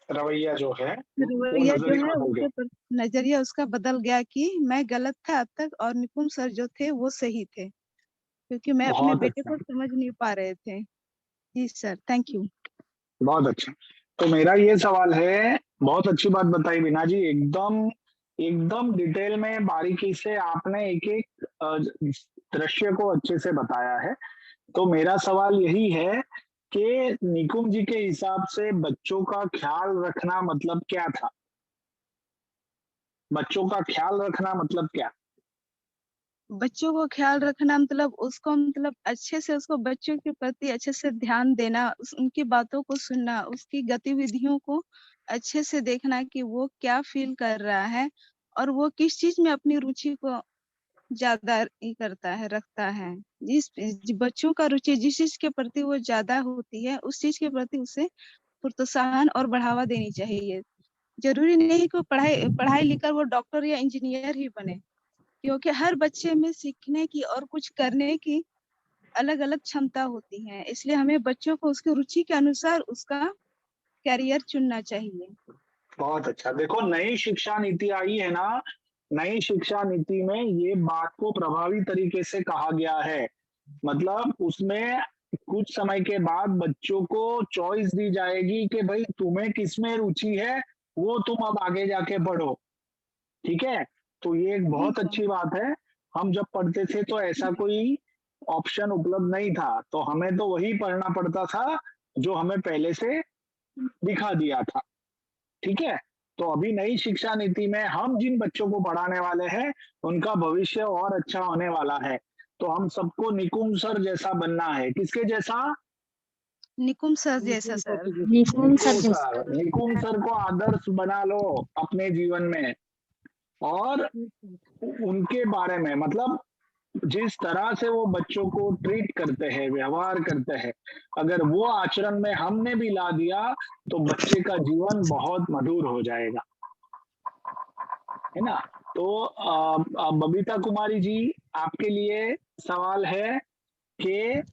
रवैया जो है वो रवैया जो नजरिया है बदल गया। उसके प्रति नजरिया उसका बदल गया कि मैं गलत था अब तक और निकुंज सर जो थे वो सही थे, क्योंकि मैं अपने बहुत बेटे अच्छा। को समझ नहीं पा रहे थे। जी सर, थैंक यू। बहुत अच्छा। तो मेरा ये सवाल है, बहुत अच्छी बात बताई बीना जी, एकदम एकदम डिटेल में बारीकी से आपने एक एक दृश्य को अच्छे से बताया है। तो मेरा सवाल यही है कि निकुंज जी के हिसाब से बच्चों का ख्याल रखना मतलब क्या था? बच्चों का ख्याल रखना मतलब क्या? बच्चों को ख्याल रखना मतलब उसको मतलब अच्छे से उसको बच्चों के प्रति अच्छे से ध्यान देना, उनकी बातों को सुनना, उसकी गतिविधियों को अच्छे से देखना कि वो क्या फील कर रहा है और वो किस चीज में अपनी रुचि को ज्यादा करता है, रखता है। बच्चों का रुचि जिस चीज के प्रति वो ज्यादा होती है, उस चीज के प्रति उसे प्रोत्साहन और बढ़ावा देनी चाहिए। जरूरी नहीं कि पढ़ाई पढ़ाई लिखकर वो डॉक्टर या इंजीनियर ही बने, क्योंकि हर बच्चे में सीखने की और कुछ करने की अलग अलग क्षमता होती है। इसलिए हमें बच्चों को उसकी रुचि के अनुसार उसका करियर चुनना चाहिए। बहुत अच्छा। देखो, नई शिक्षा नीति आई है ना, नई शिक्षा नीति में ये बात को प्रभावी तरीके से कहा गया है। मतलब उसमें कुछ समय के बाद बच्चों को चॉइस दी जाएगी कि भाई तुम्हें किसमें रुचि है, वो तुम अब आगे जाके पढ़ो। ठीक है? तो ये एक बहुत अच्छी बात है। हम जब पढ़ते थे तो ऐसा कोई ऑप्शन उपलब्ध नहीं था, तो हमें तो वही पढ़ना पड़ता था जो हमें पहले से दिखा दिया था। ठीक है? तो अभी नई शिक्षा नीति में हम जिन बच्चों को पढ़ाने वाले हैं उनका भविष्य और अच्छा होने वाला है। तो हम सबको निकुंज सर जैसा बनना है। किसके जैसा? निकुंज सर जैसा सर। निकुंज सर को आदर्श बना लो अपने जीवन में, और उनके बारे में मतलब जिस तरह से वो बच्चों को ट्रीट करते हैं, व्यवहार करते हैं, अगर वो आचरण में हमने भी ला दिया तो बच्चे का जीवन बहुत मधुर हो जाएगा, है ना? तो बबीता कुमारी जी, आपके लिए सवाल है कि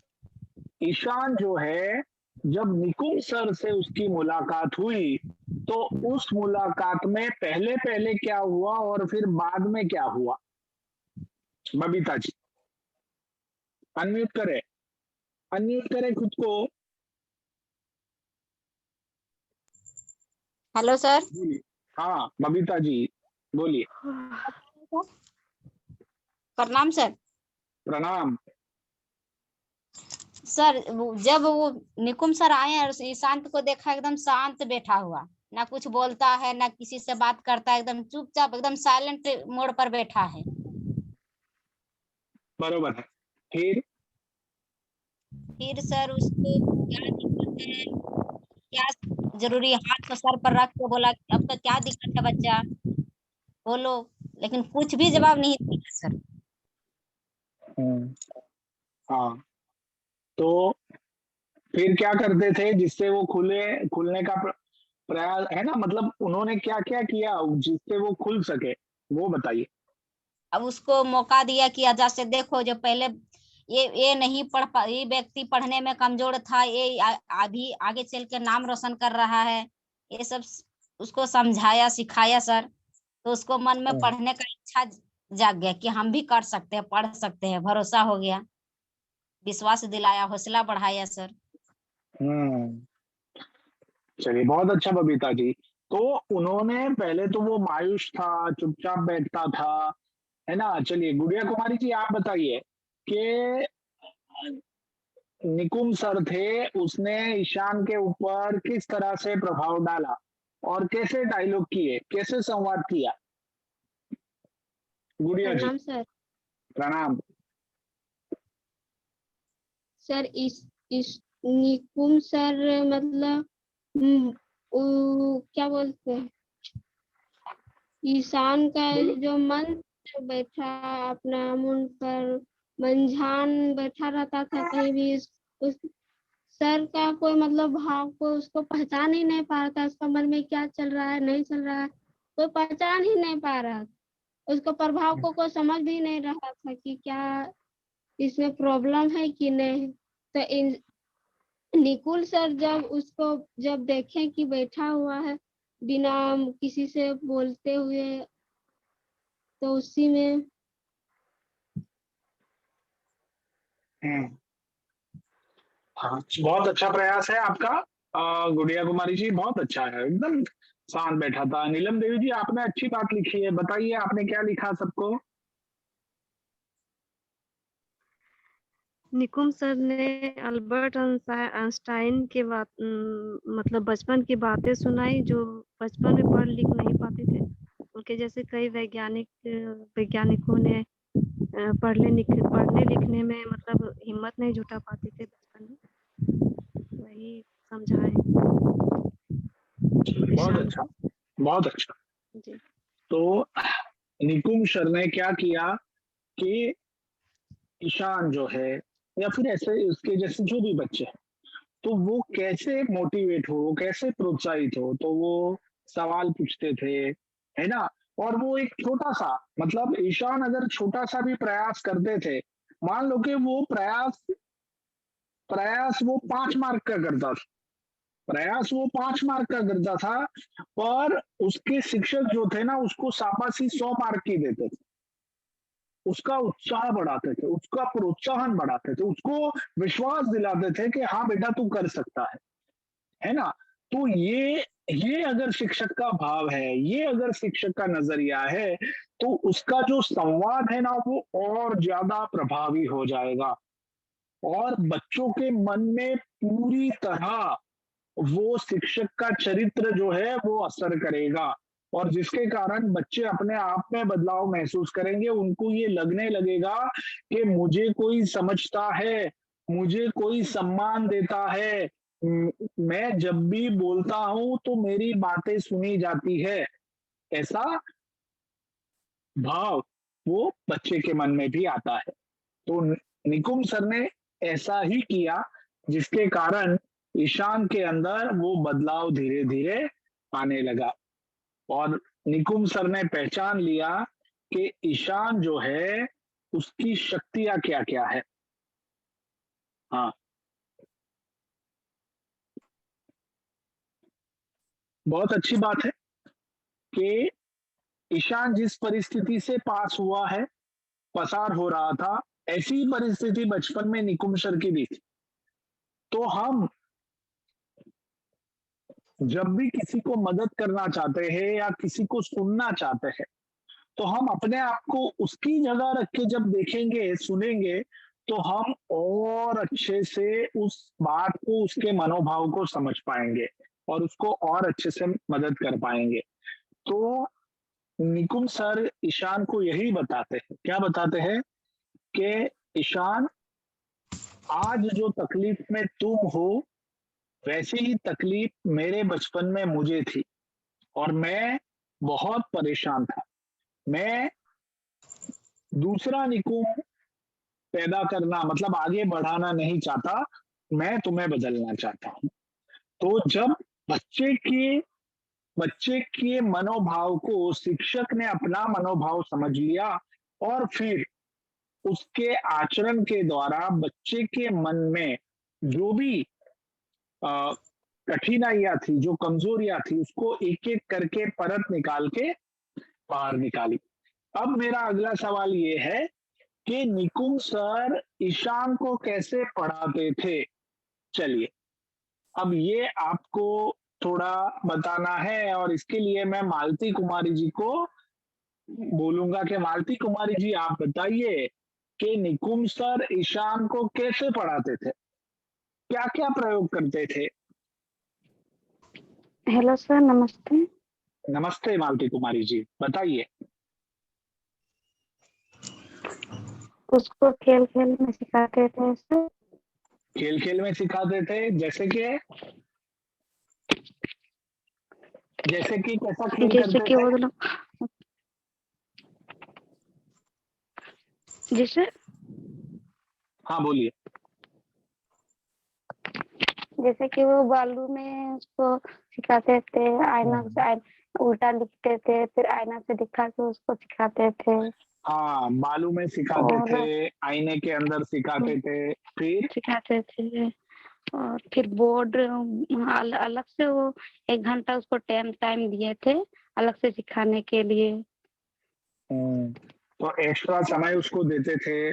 ईशान जो है, जब निकुंज सर से उसकी मुलाकात हुई तो उस मुलाकात में पहले पहले क्या हुआ और फिर बाद में क्या हुआ? बबीता जी अनम्यूट करें, अनम्यूट करें खुद को। Hello sir. हाँ बबीता जी बोलिए। प्रणाम सर। प्रणाम। सर जब वो निकुंज सर आए और ईशांत को देखा, एकदम शांत बैठा हुआ, ना कुछ बोलता है ना किसी से बात करता है, एकदम चुपचाप एकदम साइलेंट मोड पर बैठा है। बरोबर है। फिर सर उसको क्या दिक्कत है, क्या जरूरी है, हाथ को सर पर रख के बोला आपका क्या दिक्कत है बच्चा, बोलो, लेकिन कुछ भी जवाब नहीं दिया सर। हाँ, तो फिर क्या करते थे जिससे वो खुलने का प्रयास, है ना? मतलब उन्होंने क्या क्या किया जिससे वो खुल सके, वो बताइए। अब उसको मौका दिया कि आजा से देखो, जो पहले ये नहीं पढ़ पा, ये व्यक्ति पढ़ने में कमजोर था, ये अभी आगे चल के नाम रोशन कर रहा है, ये सब उसको समझाया सिखाया सर। तो उसको मन में पढ़ने का इच्छा जाग गया कि हम भी कर सकते हैं, पढ़ सकते हैं, भरोसा हो गया, विश्वास दिलाया, हौसला बढ़ाया सर। चलिए बहुत अच्छा बबीता जी। तो उन्होंने पहले तो वो मायूस था, चुपचाप बैठता था, है ना? चलिए गुड़िया कुमारी जी आप बताइए कि निकुंज सर थे, उसने ईशान के ऊपर किस तरह से प्रभाव डाला और कैसे डायलॉग किए, कैसे संवाद किया? गुड़िया जी। प्रणाम सर। प्रणाम। सर इस निकुंज सर मतलब क्या बोलते हैं, ईशान का जो मन बैठा अपना मुंड पर मंझान बैठा रहता था, कहीं भी उस सर का कोई मतलब भाव को उसको पहचान ही नहीं पा रहा था, उसका मन में क्या चल रहा है नहीं चल रहा है कोई पहचान ही नहीं पा रहा, उसको प्रभाव को कोई समझ भी नहीं रहा था कि क्या इसमें प्रॉब्लम है कि नहीं। तो निकुल सर जब देखें कि बैठा हुआ है बिना किसी से बोलते हुए, तो उसी में हाँ, बहुत अच्छा प्रयास है आपका गुड़िया कुमारी जी, बहुत अच्छा है, एकदम शांत बैठा था। नीलम देवी जी, आपने अच्छी बात लिखी है, बताइए आपने क्या लिखा सबको। निकुम सर ने अल्बर्ट आइंस्टाइन के बात मतलब बचपन की बातें सुनाई जो बचपन में पढ़ लिख नहीं पाते थे। उनके जैसे कई वैज्ञानिकों ने पढ़ने लिखने में मतलब हिम्मत नहीं जुटा पाते थे बचपन में, वही समझाए बहुत ईशान अच्छा, को। बहुत अच्छा। जी तो निकुम सर ने क्या किया कि ईशान जो है या फिर ऐसे उसके जैसे जो भी बच्चे हैं, तो वो कैसे मोटिवेट हो, कैसे प्रोत्साहित हो, तो वो सवाल पूछते थे, है ना। और वो एक छोटा सा, मतलब ईशान अगर छोटा सा भी प्रयास करते थे, मान लो कि वो प्रयास प्रयास वो 5 मार्क का करता था, प्रयास वो 5 मार्क का करता था, पर उसके शिक्षक जो थे ना, उसको शाबाशी 100 मार्क की देते थे। उसका उत्साह बढ़ाते थे, उसका प्रोत्साहन बढ़ाते थे, उसको विश्वास दिलाते थे कि हाँ बेटा तू कर सकता है ना। तो ये अगर शिक्षक का भाव है, ये अगर शिक्षक का नजरिया है, तो उसका जो संवाद है ना, वो और ज्यादा प्रभावी हो जाएगा और बच्चों के मन में पूरी तरह वो शिक्षक का चरित्र जो है वो असर करेगा और जिसके कारण बच्चे अपने आप में बदलाव महसूस करेंगे। उनको ये लगने लगेगा कि मुझे कोई समझता है, मुझे कोई सम्मान देता है, मैं जब भी बोलता हूं तो मेरी बातें सुनी जाती है। ऐसा भाव वो बच्चे के मन में भी आता है। तो निकुम सर ने ऐसा ही किया, जिसके कारण ईशान के अंदर वो बदलाव धीरे धीरे आने लगा और निकुम सर ने पहचान लिया कि ईशान जो है उसकी शक्तियां क्या क्या है। हाँ, बहुत अच्छी बात है कि ईशान जिस परिस्थिति से पास हुआ है, पसार हो रहा था, ऐसी ही परिस्थिति बचपन में निकुम सर की भी थी। तो हम जब भी किसी को मदद करना चाहते हैं या किसी को सुनना चाहते हैं, तो हम अपने आप को उसकी जगह रख के जब देखेंगे, सुनेंगे, तो हम और अच्छे से उस बात को, उसके मनोभाव को समझ पाएंगे और उसको और अच्छे से मदद कर पाएंगे। तो निकुम सर ईशान को यही बताते हैं, क्या बताते हैं कि ईशान, आज जो तकलीफ में तुम हो, वैसी ही तकलीफ मेरे बचपन में मुझे थी और मैं बहुत परेशान था। मैं दूसरा निकुम पैदा करना, मतलब आगे बढ़ाना नहीं चाहता, मैं तुम्हें बदलना चाहता हूं। तो जब बच्चे के मनोभाव को शिक्षक ने अपना मनोभाव समझ लिया और फिर उसके आचरण के द्वारा बच्चे के मन में जो भी कठिनाइयां थी, जो कमजोरियां थी, उसको एक एक करके परत निकाल के बाहर निकाली। अब मेरा अगला सवाल ये है कि निकुम सर ईशान को कैसे पढ़ाते थे। चलिए, अब ये आपको थोड़ा बताना है और इसके लिए मैं मालती कुमारी जी को बोलूंगा कि मालती कुमारी जी आप बताइए कि निकुम सर ईशान को कैसे पढ़ाते थे, क्या क्या प्रयोग करते थे। हेलो सर, नमस्ते। नमस्ते मालती कुमारी जी, बताइए। उसको खेल खेल में सिखाते थे सर। खेल खेल में सिखाते थे, जैसे कि कैसा खेल जैसे करते कि थे। वो लोग, जैसे, हाँ बोलिए। जैसे कि वो बालू में उसको सिखाते थे, आईना से उल्टा लिखते थे, फिर आईना से दिखा के उसको सिखाते थे। हाँ, बालू में सिखाते और थे, आईने के अंदर सिखाते थे, फिर सिखाते थे और फिर बोर्ड अलग से वो 1 घंटा उसको टाइम दिए थे अलग से सिखाने के लिए। तो एक्स्ट्रा समय उसको देते थे,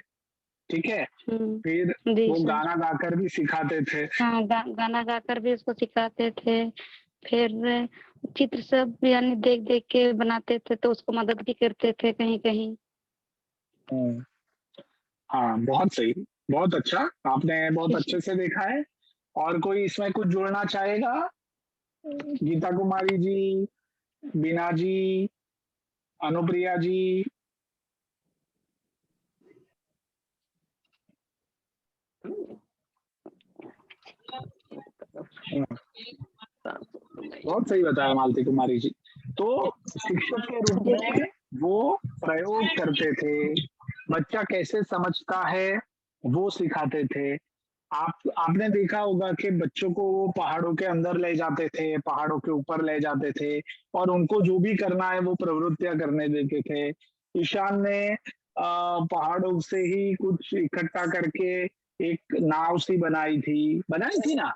ठीक है। फिर जी वो सर। गाना गाकर भी सिखाते थे। हाँ, गाना गाकर भी उसको सिखाते थे। फिर चित्र सब यानी देख देख के बनाते थे, तो उसको मदद भी करते थे कहीं कहीं। हाँ, बहुत सही, बहुत अच्छा, आपने बहुत अच्छे से देखा है। और कोई इसमें कुछ जोड़ना चाहेगा? गीता कुमारी जी, बीना जी, अनुप्रिया जी? बहुत सही बताया मालती कुमारी जी। तो शिक्षक के रूप में वो प्रयोग करते थे, बच्चा कैसे समझता है वो सिखाते थे। आपने देखा होगा कि बच्चों को वो पहाड़ों के अंदर ले जाते थे, पहाड़ों के ऊपर ले जाते थे, और उनको जो भी करना है वो प्रवृत्तियां करने देते थे। ईशान ने पहाड़ों से ही कुछ इकट्ठा करके एक नाव सी बनाई थी ना।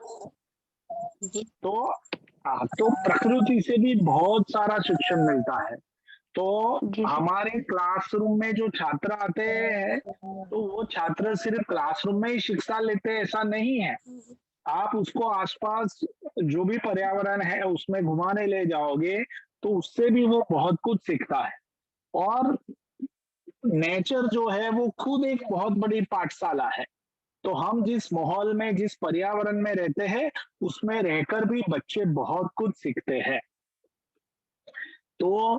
तो हाँ, तो प्रकृति से भी बहुत सारा शिक्षण मिलता है। तो हमारे क्लासरूम में जो छात्र आते हैं, तो वो छात्र सिर्फ क्लासरूम में ही शिक्षा लेते हैं ऐसा नहीं है। आप उसको आसपास जो भी पर्यावरण है उसमें घुमाने ले जाओगे तो उससे भी वो बहुत कुछ सीखता है। और नेचर जो है वो खुद एक बहुत बड़ी पाठशाला है। तो हम जिस माहौल में, जिस पर्यावरण में रहते हैं, उसमें रहकर भी बच्चे बहुत कुछ सीखते हैं। तो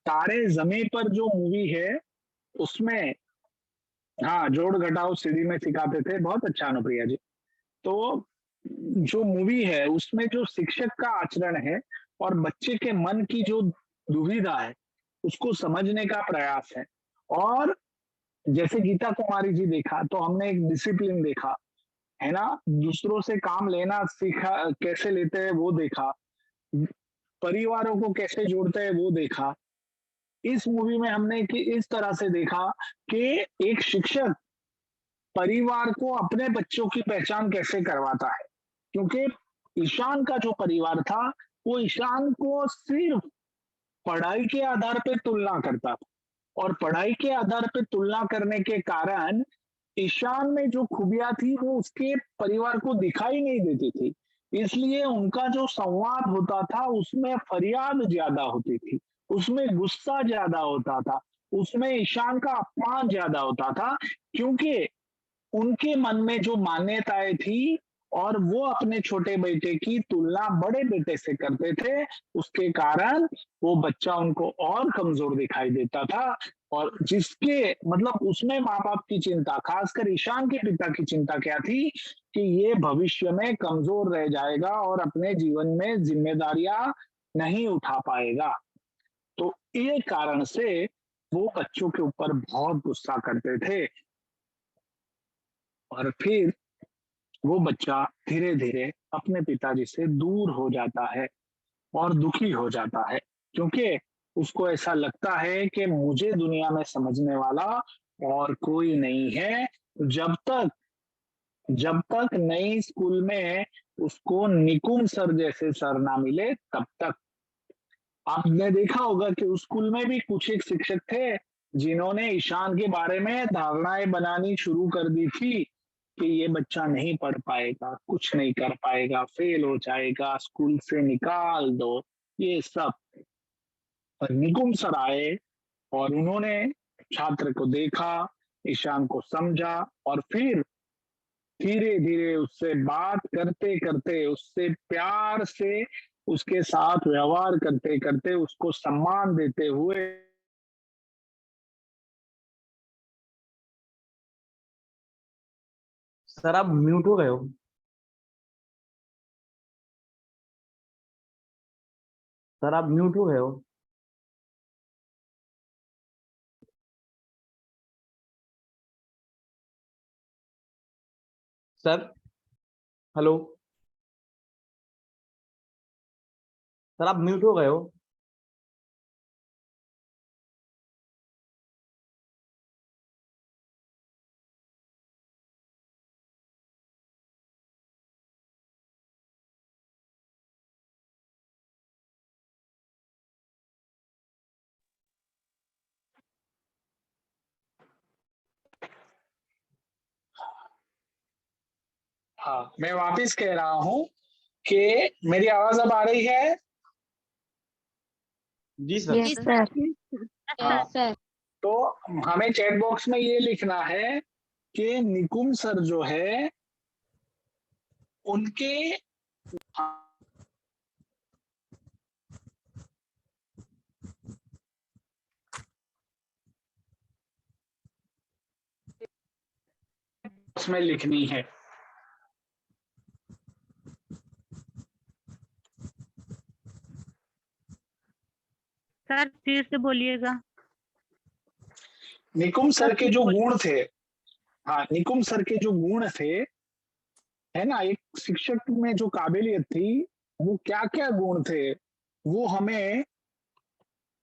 तारे जमीन पर जो मूवी है उसमें, हाँ, जोड़ घटाओ सीढ़ी में सिखाते थे, बहुत अच्छा अनुप्रिया जी। तो जो मूवी है उसमें जो शिक्षक का आचरण है और बच्चे के मन की जो दुविधा है उसको समझने का प्रयास है। और जैसे गीता कुमारी जी देखा तो हमने एक डिसिप्लिन देखा, है ना, दूसरों से काम लेना सीखा, कैसे लेते हैं वो देखा, परिवारों को कैसे जोड़ते हैं वो देखा। इस मूवी में हमने कि इस तरह से देखा कि एक शिक्षक परिवार को अपने बच्चों की पहचान कैसे करवाता है। क्योंकि ईशान का जो परिवार था वो ईशान को सिर्फ पढ़ाई के आधार पे तुलना करता था, और पढ़ाई के आधार पे तुलना करने के कारण ईशान में जो खूबियां थी वो उसके परिवार को दिखाई नहीं देती थी। इसलिए उनका जो संवाद होता था उसमें फरियाद ज्यादा होती थी, उसमें गुस्सा ज्यादा होता था, उसमें ईशान का अपमान ज्यादा होता था। क्योंकि उनके मन में जो मान्यताएं थी और वो अपने छोटे बेटे की तुलना बड़े बेटे से करते थे, उसके कारण वो बच्चा उनको और कमजोर दिखाई देता था। और जिसके मतलब उसमें माँ बाप की चिंता, खासकर ईशान के पिता की चिंता क्या थी कि ये भविष्य में कमजोर रह जाएगा और अपने जीवन में जिम्मेदारियां नहीं उठा पाएगा। तो ये कारण से वो बच्चों के ऊपर बहुत गुस्सा करते थे। और फिर वो बच्चा धीरे धीरे अपने पिताजी से दूर हो जाता है और दुखी हो जाता है, क्योंकि उसको ऐसा लगता है कि मुझे दुनिया में समझने वाला और कोई नहीं है। जब तक नई स्कूल में उसको निकुंज सर जैसे सर ना मिले तब तक। आपने देखा होगा कि उस स्कूल में भी कुछ एक शिक्षक थे जिन्होंने ईशान के बारे में धारणाएं बनानी शुरू कर दी थी कि ये बच्चा नहीं पढ़ पाएगा, कुछ नहीं कर पाएगा, फेल हो जाएगा, स्कूल से निकाल दो, ये सब। पर निकुंज सर आए और उन्होंने छात्र को देखा, ईशान को समझा, और फिर धीरे धीरे उससे बात करते करते, उससे प्यार से उसके साथ व्यवहार करते करते, उसको सम्मान देते हुए सर आप म्यूट हो गए हो। सर आप म्यूट हो गए हो। सर हेलो, सर आप म्यूट हो गए हो। हाँ, मैं वापिस कह रहा हूँ कि मेरी आवाज अब आ रही है? जी सर। Yes sir. हाँ, यस सर। तो हमें चैट बॉक्स में ये लिखना है कि निकुम सर जो है उनके उसमें लिखनी है। सर फिर से बोलिएगा। निकुम सर के फिर जो बोलिए। गुण थे, हाँ, निकुम सर के जो गुण थे, है ना, एक शिक्षक में जो काबिलियत थी, वो क्या क्या गुण थे, वो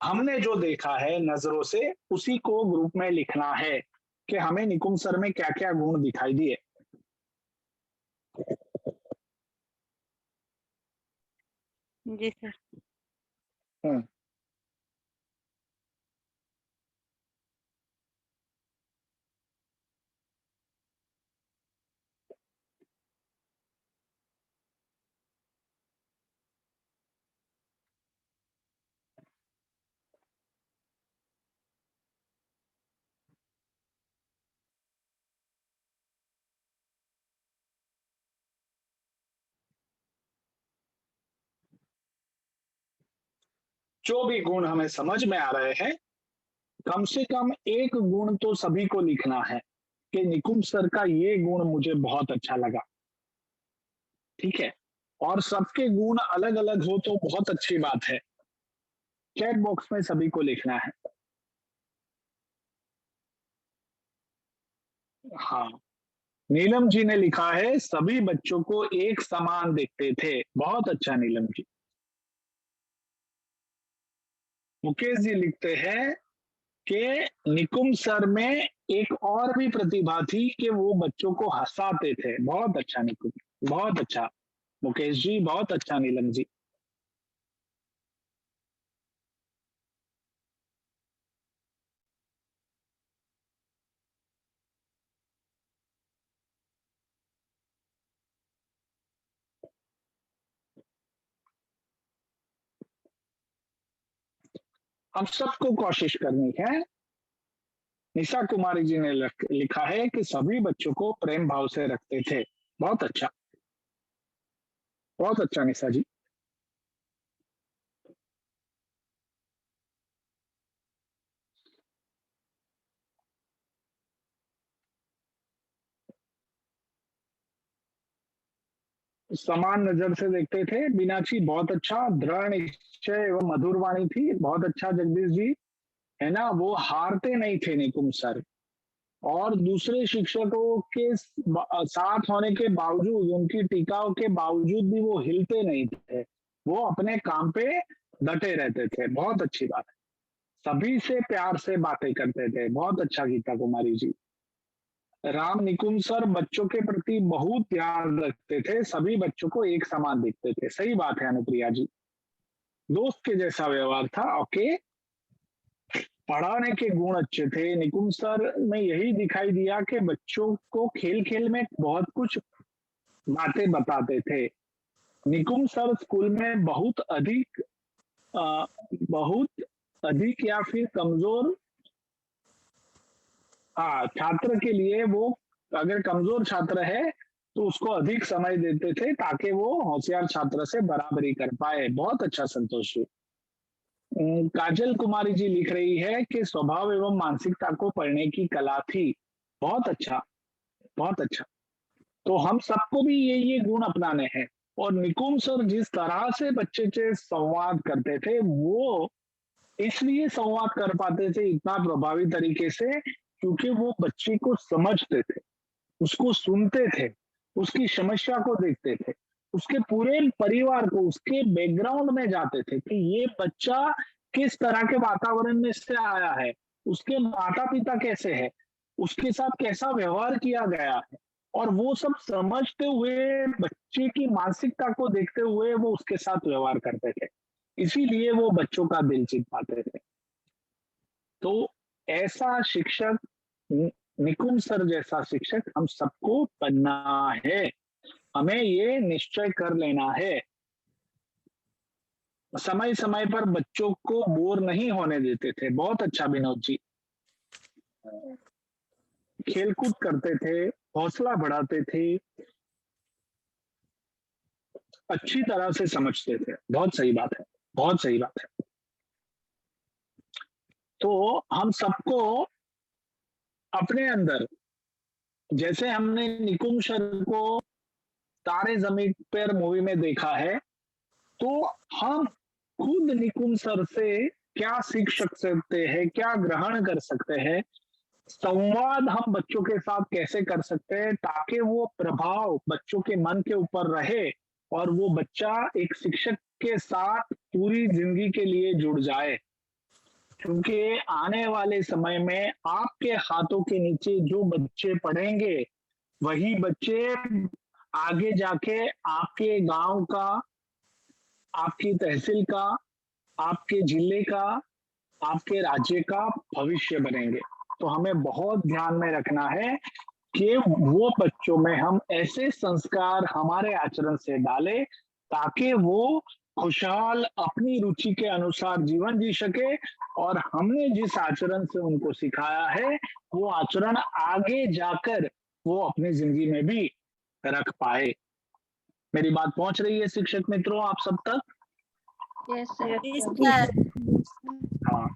हमने जो देखा है नजरों से, उसी को ग्रुप में लिखना है कि हमें निकुम सर में क्या क्या गुण दिखाई दिए। जी सर। जो भी गुण हमें समझ में आ रहे हैं, कम से कम एक गुण तो सभी को लिखना है कि निकुम सर का ये गुण मुझे बहुत अच्छा लगा। ठीक है, और सबके गुण अलग अलग हो तो बहुत अच्छी बात है। चैट बॉक्स में सभी को लिखना है। हाँ, नीलम जी ने लिखा है सभी बच्चों को एक समान देखते थे। बहुत अच्छा नीलम जी। मुकेश जी लिखते हैं कि निकुम सर में एक और भी प्रतिभा थी कि वो बच्चों को हंसाते थे। बहुत अच्छा निकुम, बहुत अच्छा मुकेश जी, बहुत अच्छा नीलम जी। हम सबको कोशिश करनी है। निशा कुमारी जी ने लिखा है कि सभी बच्चों को प्रेम भाव से रखते थे। बहुत अच्छा, बहुत अच्छा निशा जी। समान नजर से देखते थे, मीनाक्षी बहुत अच्छा। दृढ़ निश्चय एवं मधुर वाणी थी। बहुत अच्छा जगदीश जी, है ना, वो हारते नहीं थे निकुम सर, और दूसरे शिक्षकों के साथ होने के बावजूद, उनकी टीकाओं के बावजूद भी वो हिलते नहीं थे। वो अपने काम पे डटे रहते थे। बहुत अच्छी बात है। सभी से प्यार से बातें करते थे। बहुत अच्छा गीता कुमारी जी। राम निकुम सर बच्चों के प्रति बहुत ध्यान रखते थे। सभी बच्चों को एक समान देखते थे। सही बात है अनुप्रिया जी। दोस्त के जैसा व्यवहार था। ओके, पढ़ाने के गुण अच्छे थे। निकुम सर में यही दिखाई दिया कि बच्चों को खेल खेल में बहुत कुछ बातें बताते थे। निकुम सर स्कूल में बहुत अधिक या फिर कमजोर छात्र के लिए, वो अगर कमजोर छात्र है तो उसको अधिक समय देते थे ताकि वो होशियार छात्र से बराबरी कर पाए। बहुत अच्छा संतोष जी। काजल कुमारी जी लिख रही है कि स्वभाव एवं मानसिकता को पढ़ने की कला थी। बहुत अच्छा, बहुत अच्छा। तो हम सबको भी ये गुण अपनाने हैं। और निकुम सर जिस तरह से बच्चे से संवाद करते थे, वो इसलिए संवाद कर पाते थे इतना प्रभावी तरीके से क्योंकि वो बच्चे को समझते थे, उसको सुनते थे, उसकी समस्या को देखते थे, उसके पूरे परिवार को, उसके बैकग्राउंड में जाते थे कि ये बच्चा किस तरह के वातावरण में से आया है, उसके माता पिता कैसे है, उसके साथ कैसा व्यवहार किया गया है, और वो सब समझते हुए, बच्चे की मानसिकता को देखते हुए वो उसके साथ व्यवहार करते थे। इसीलिए वो बच्चों का दिल जीत पाते थे। तो ऐसा शिक्षक, निकुम सर जैसा शिक्षक हम सबको बनना है। हमें ये निश्चय कर लेना है। समय समय पर बच्चों को बोर नहीं होने देते थे। बहुत अच्छा विनोद जी। खेलकूद करते थे, हौसला बढ़ाते थे, अच्छी तरह से समझते थे। बहुत सही बात है, बहुत सही बात है। तो हम सबको अपने अंदर, जैसे हमने निकुंज सर को तारे जमीन पर मूवी में देखा है, तो हम खुद निकुंज सर से क्या सीख सकते हैं, क्या ग्रहण कर सकते हैं, संवाद हम बच्चों के साथ कैसे कर सकते हैं ताकि वो प्रभाव बच्चों के मन के ऊपर रहे और वो बच्चा एक शिक्षक के साथ पूरी जिंदगी के लिए जुड़ जाए। क्योंकि आने वाले समय में आपके हाथों के नीचे जो बच्चे पढ़ेंगे वही बच्चे आगे जाके आपके गांव का, आपकी तहसील का, आपके जिले का, आपके राज्य का भविष्य बनेंगे। तो हमें बहुत ध्यान में रखना है कि वो बच्चों में हम ऐसे संस्कार हमारे आचरण से डालें ताकि वो खुशहाल अपनी रुचि के अनुसार जीवन जी सके और हमने जिस आचरण से उनको सिखाया है वो आचरण आगे जाकर वो अपनी जिंदगी में भी रख पाए। मेरी बात पहुंच रही है शिक्षक मित्रों आप सब तक? हाँ,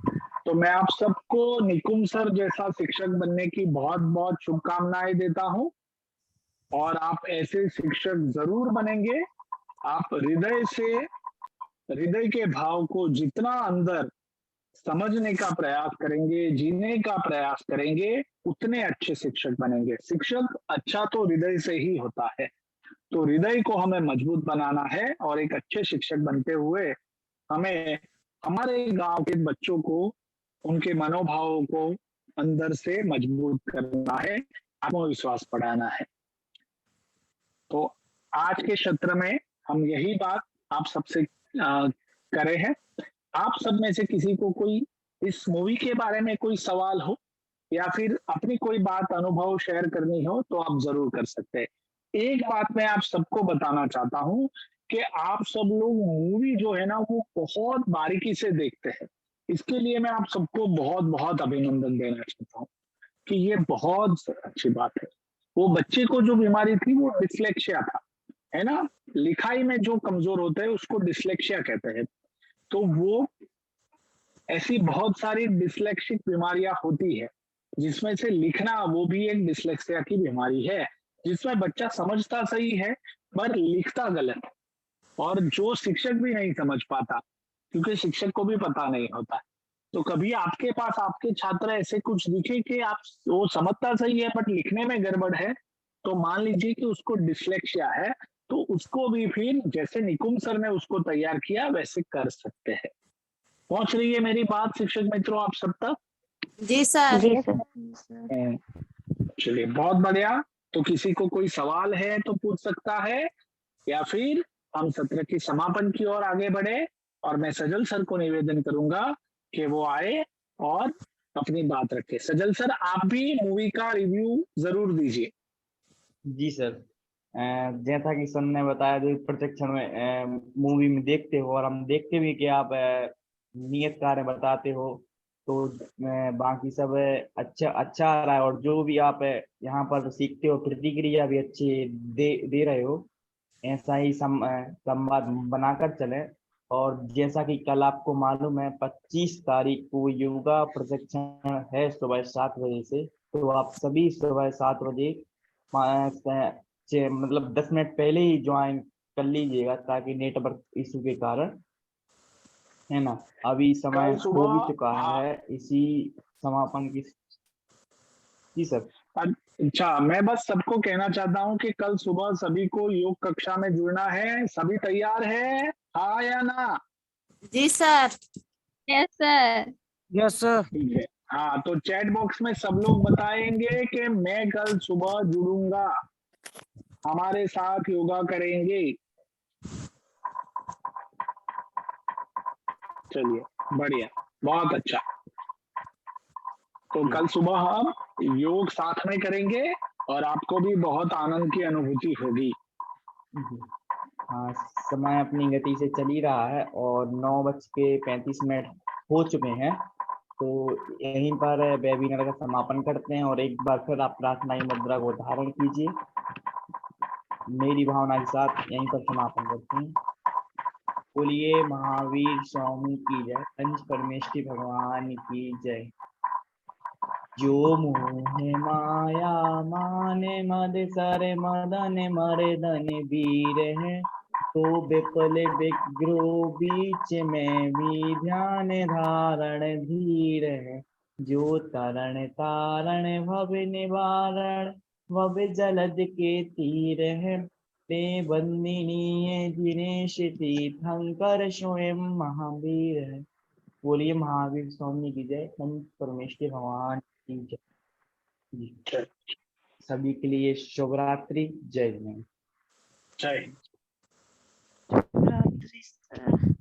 तो मैं आप सबको निकुंज सर जैसा शिक्षक बनने की बहुत बहुत शुभकामनाएं देता हूं और आप ऐसे शिक्षक जरूर बनेंगे। आप हृदय से, हृदय के भाव को जितना अंदर समझने का प्रयास करेंगे, जीने का प्रयास करेंगे, उतने अच्छे शिक्षक बनेंगे। शिक्षक अच्छा तो हृदय से ही होता है, तो हृदय को हमें मजबूत बनाना है और एक अच्छे शिक्षक बनते हुए हमें हमारे गांव के बच्चों को, उनके मनोभावों को अंदर से मजबूत करना है, आत्मविश्वास बढ़ाना है। तो आज के सत्र में हम यही बात आप सबसे करे हैं। आप सब में से किसी को कोई इस मूवी के बारे में कोई सवाल हो या फिर अपनी कोई बात अनुभव शेयर करनी हो तो आप जरूर कर सकते हैं। एक बात मैं आप सबको बताना चाहता हूं कि आप सब लोग मूवी जो है ना वो बहुत बारीकी से देखते हैं। इसके लिए मैं आप सबको बहुत बहुत अभिनंदन देना चाहता हूँ कि ये बहुत अच्छी बात है। वो बच्चे को जो बीमारी थी वो डिस्लेक्सिया था, है ना, लिखाई में जो कमजोर होते हैं उसको डिस्लेक्सिया कहते हैं। तो वो ऐसी बहुत सारी डिस्लेक्सिक बीमारियां होती है जिसमें से लिखना वो भी एक डिस्लेक्सिया की बीमारी है, जिसमें बच्चा समझता सही है पर लिखता गलत है और जो शिक्षक भी नहीं समझ पाता क्योंकि शिक्षक को भी पता नहीं होता। तो कभी आपके पास आपके छात्र ऐसे कुछ दिखे कि आप वो समझता सही है बट लिखने में गड़बड़ है, तो मान लीजिए कि उसको डिस्लेक्सिया है, तो उसको भी फिर जैसे निकुंज सर ने उसको तैयार किया वैसे कर सकते हैं। पहुंच रही है मेरी बात शिक्षक मित्रों आप सब तक? जी सर। जी सर। चलिए बहुत बढ़िया। तो किसी को कोई सवाल है तो पूछ सकता है या फिर हम सत्र की समापन की ओर आगे बढ़े और मैं सजल सर को निवेदन करूंगा कि वो आए और अपनी बात रखे। सजल सर आप भी मूवी का रिव्यू जरूर दीजिए। जी सर, जैसा कि सर ने बताया जो प्रशिक्षण में मूवी में देखते हो और हम देखते भी कि आप नियत कार्य बताते हो तो बाकी सब अच्छा आ रहा है और जो भी आप यहाँ पर सीखते हो प्रतिक्रिया भी अच्छी दे रहे हो। ऐसा ही संवाद बनाकर चले। और जैसा कि कल आपको मालूम है 25 तारीख को योगा प्रशिक्षण है सुबह 7 बजे से, तो आप सभी सुबह 7 बजे मतलब 10 मिनट पहले ही ज्वाइन कर लीजिएगा ताकि नेटवर्क इशू के कारण, है ना, अभी समय हो भी चुका है इसी समापन की। जी सर। अच्छा, मैं बस सबको कहना चाहता हूँ कि कल सुबह सभी को योग कक्षा में जुड़ना है। सभी तैयार है, हाँ या ना? जी sir. Yes sir. Yes sir. ठीक है, हाँ तो चैट बॉक्स में सब लोग बताएंगे कि मैं कल सुबह जुड़ूंगा, हमारे साथ योगा करेंगे। चलिए बढ़िया, बहुत अच्छा। तो कल सुबह हम योग साथ में करेंगे और आपको भी बहुत आनंद की अनुभूति होगी। जी। हाँ, समय अपनी गति से चल ही रहा है और 9:35 हो चुके हैं, तो यहीं पर वेबिनार का समापन करते हैं और एक बार फिर आप प्रार्थना की मुद्रा को धारण कीजिए। मेरी भावना के साथ यहीं पर समापन करते हैं। बोलिए महावीर स्वामी की जय, पंच परमेष्ठी भगवान की जय। जो मोह माया माने मद सर मदन मर्दन वीर है, तो विपल विग्रह बीच में भी ध्यान धारण धीर है। जो तरण तारण भव निवारण भव जलद के तीर है, ते बंदिनीय दिनेश तीर्थंकर स्वयं महावीर है। बोलिए महावीर स्वामी की जय, पंच परमेष्ठी भगवान की जय। जी। सभी के लिए शुभ रात्रि, जय हिंद। जय रात्रि सर।